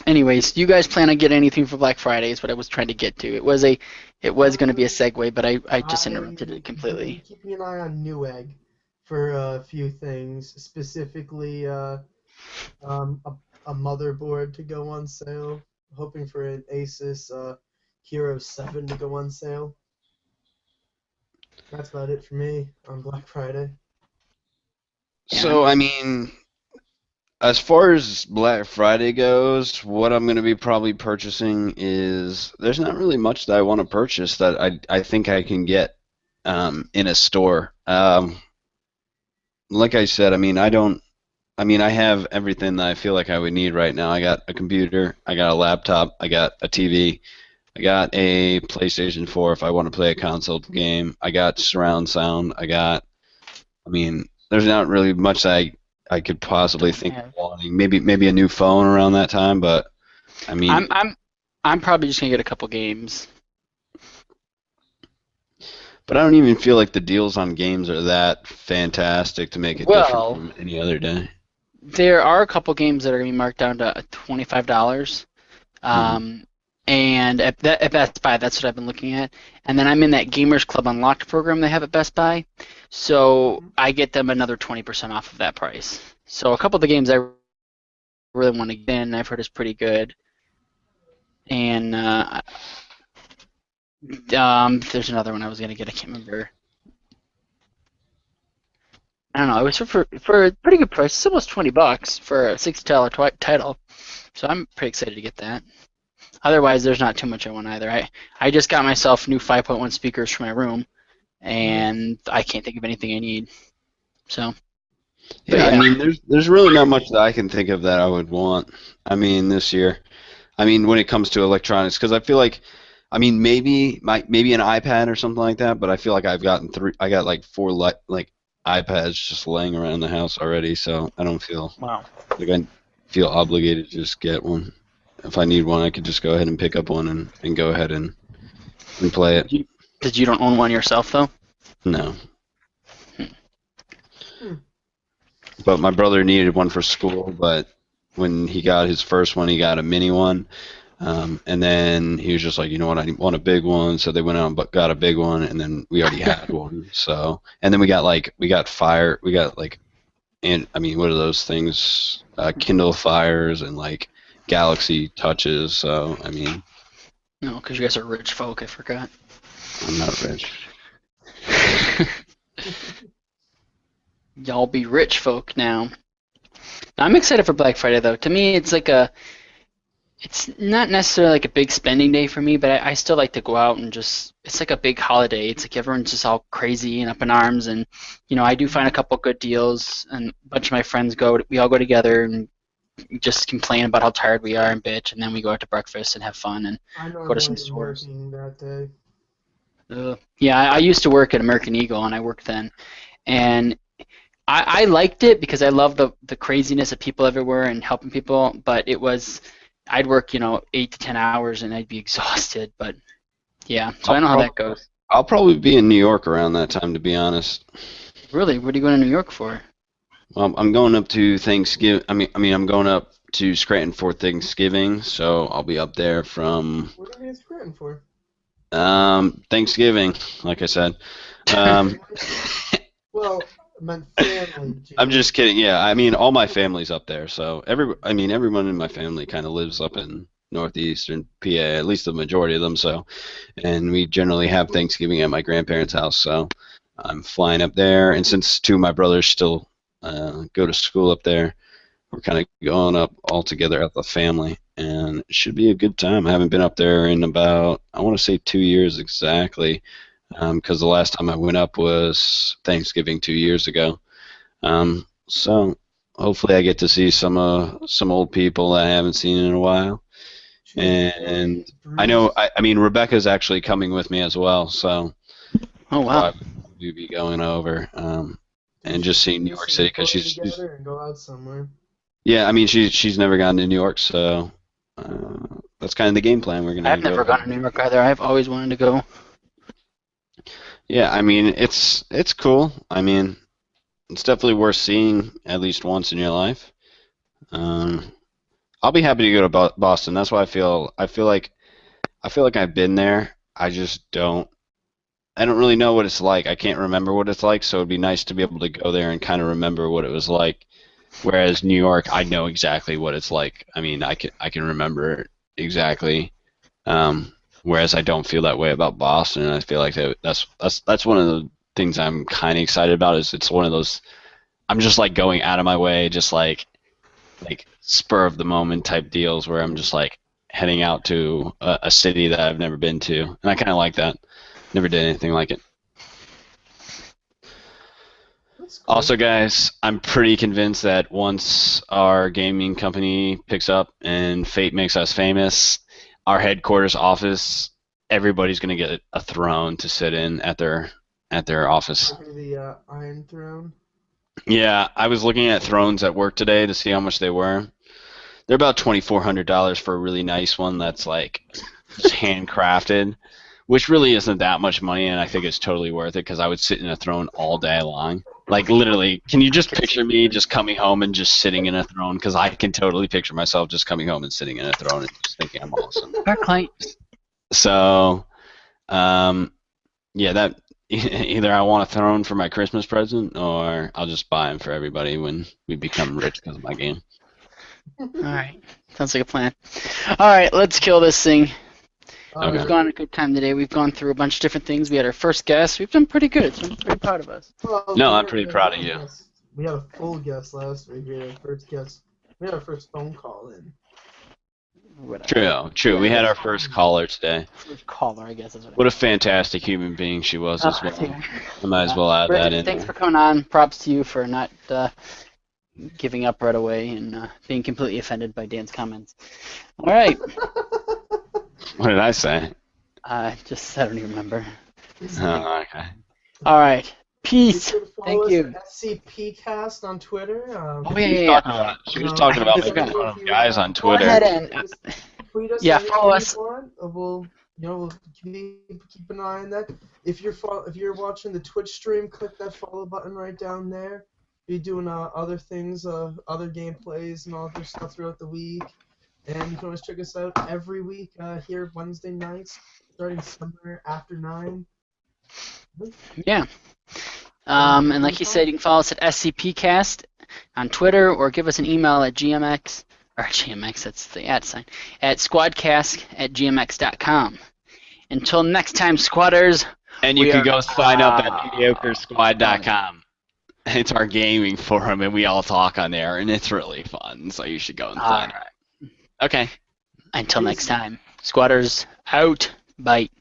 Anyways, do you guys plan on getting anything for Black Friday is what I was trying to get to. It was going to be a segue, but I just interrupted it completely. Keeping an eye on Newegg for a few things, specifically a motherboard to go on sale. Hoping for an Asus Hero 7 to go on sale. That's about it for me on Black Friday. so I mean, as far as Black Friday goes, what I'm going to be probably purchasing is there's not really much that I want to purchase that I think I can get in a store. Like I said, I mean, I have everything that I feel like I would need right now. I got a computer, I got a laptop, I got a TV, I got a PlayStation 4 if I want to play a console game. I got surround sound. I mean, there's not really much that I could possibly think of wanting. Maybe a new phone around that time, but I mean, I'm probably just gonna get a couple games. but I don't even feel like the deals on games are that fantastic to make it different from any other day. There are a couple games that are gonna be marked down to $25. And at Best Buy, that's what I've been looking at. And then I'm in that Gamers Club Unlocked program they have at Best Buy, so I get them another 20% off of that price. So a couple of the games I really want to get in, I've heard is pretty good. And there's another one I was gonna get. I can't remember. I don't know. It was for a pretty good price. It's almost $20 for a $60 title. So I'm pretty excited to get that. Otherwise, there's not too much I want either. I just got myself new 5.1 speakers for my room, and I can't think of anything I need. So. Yeah, I mean, there's really not much that I can think of that I would want. I mean, this year. I mean, when it comes to electronics, because I feel like, I mean, maybe an iPad or something like that, but I feel like I got like 4 like iPads just laying around the house already, so I don't feel like feel obligated to just get one. If I need one, I could just go ahead and pick up one and go ahead and play it. Did you don't own one yourself though? No. But my brother needed one for school, but when he got his first one, he got a mini one. And then he was just like, you know what, I want a big one. So they went out and got a big one, and then we already had one. So, and then we got like, and I mean, what are those things? Kindle Fires and like Galaxy Touches. So, I mean. No, because you guys are rich folk, I forgot. I'm not rich. Y'all be rich folk now. I'm excited for Black Friday though. To me, it's not necessarily like a big spending day for me, but I still like to go out and just, it's like a big holiday. It's like everyone's just all crazy and up in arms, and I do find a couple good deals, and a bunch of my friends we all go together and just complain about how tired we are and bitch, and then we go out to breakfast and have fun and go to some stores. That day. Yeah, I used to work at American Eagle, and I worked then, and I liked it because I love the craziness of people everywhere and helping people, but I'd work 8 to 10 hours and I'd be exhausted, but yeah, so I know how that goes. I'll probably be in New York around that time, to be honest. Really? What are you going to New York for? Well, I'm going up to Thanksgiving. I'm going up to Scranton for Thanksgiving, so I'll be up there from. What are you in Scranton for? Thanksgiving, like I said. Well, I meant family. I'm just kidding. Yeah, I mean, all my family's up there, so everyone in my family kind of lives up in northeastern PA, at least the majority of them. So, and we generally have Thanksgiving at my grandparents' house. So, I'm flying up there, and since two of my brothers still go to school up there, we're kind of going up all together as a family, and it should be a good time. I haven't been up there in about, I want to say 2 years exactly, because the last time I went up was Thanksgiving 2 years ago. So hopefully I get to see some old people that I haven't seen in a while. And I know, I mean, Rebecca's actually coming with me as well, so oh wow, we'll be going over and just seeing New York City because she's together and go out somewhere. Yeah, I mean she's never gone to New York, so that's kind of the game plan. I've never gone to New York either. I've always wanted to go. Yeah, I mean it's cool. I mean it's definitely worth seeing at least once in your life. I'll be happy to go to Boston. That's why I feel like I've been there. I just don't really know what it's like. I can't remember what it's like, so it'd be nice to be able to go there and kind of remember what it was like. Whereas New York, I know exactly what it's like. I mean, I can remember it exactly. Whereas I don't feel that way about Boston, and I feel like that's one of the things I'm kind of excited about. Is it's one of those, I'm just like going out of my way, just like spur of the moment type deals where I'm just like heading out to a city that I've never been to, and I kind of like that. Never did anything like it. Cool. Also, guys, I'm pretty convinced that once our gaming company picks up and Fate makes us famous, our headquarters office, everybody's gonna get a throne to sit in at their office. The Iron Throne. Yeah, I was looking at thrones at work today to see how much they were. They're about $2,400 for a really nice one that's like just handcrafted, which really isn't that much money, and I think it's totally worth it because I would sit in a throne all day long. Like, literally, can you just picture me just coming home and just sitting in a throne? Because I can totally picture myself just coming home and sitting in a throne and just thinking I'm awesome. So, yeah, that either I want a throne for my Christmas present, or I'll just buy them for everybody when we become rich because of my game. All right, sounds like a plan. All right, let's kill this thing. Okay. We've gone a good time today. We've gone through a bunch of different things. We had our first guest. We've done pretty good. So I'm pretty proud of us. Well, No, I'm pretty proud of you. We had a full guest last week. We had our first guest. We had our first phone call in. True. We had our first caller today. First caller, I guess. What a fantastic human being she was as well. Yeah. I might as well add that in. Thanks for coming on. Props to you for not giving up right away and being completely offended by Dan's comments. All right. What did I say? I don't even remember. Oh, okay. All right. Peace. You can follow Thank us you. at SCPcast on Twitter. Oh yeah. She was talking about making fun of guys on Go Twitter. ahead and Just tweet us yeah, anything follow you us. want. We'll keep an eye on that. If you're watching the Twitch stream, click that follow button right down there. Be doing other things, other gameplays and all other stuff throughout the week. And you can always check us out every week here Wednesday nights, starting somewhere after 9. Yeah. And like you said, you can follow us at SCPcast on Twitter or give us an email at GMX, that's the @ at squadcast@gmx.com. Until next time, squatters. And you can go sign up at out. mediocresquad.com. It's our gaming forum, and we all talk on there, and it's really fun, so you should go and sign up. Okay. Until next time, squatters out. Bye.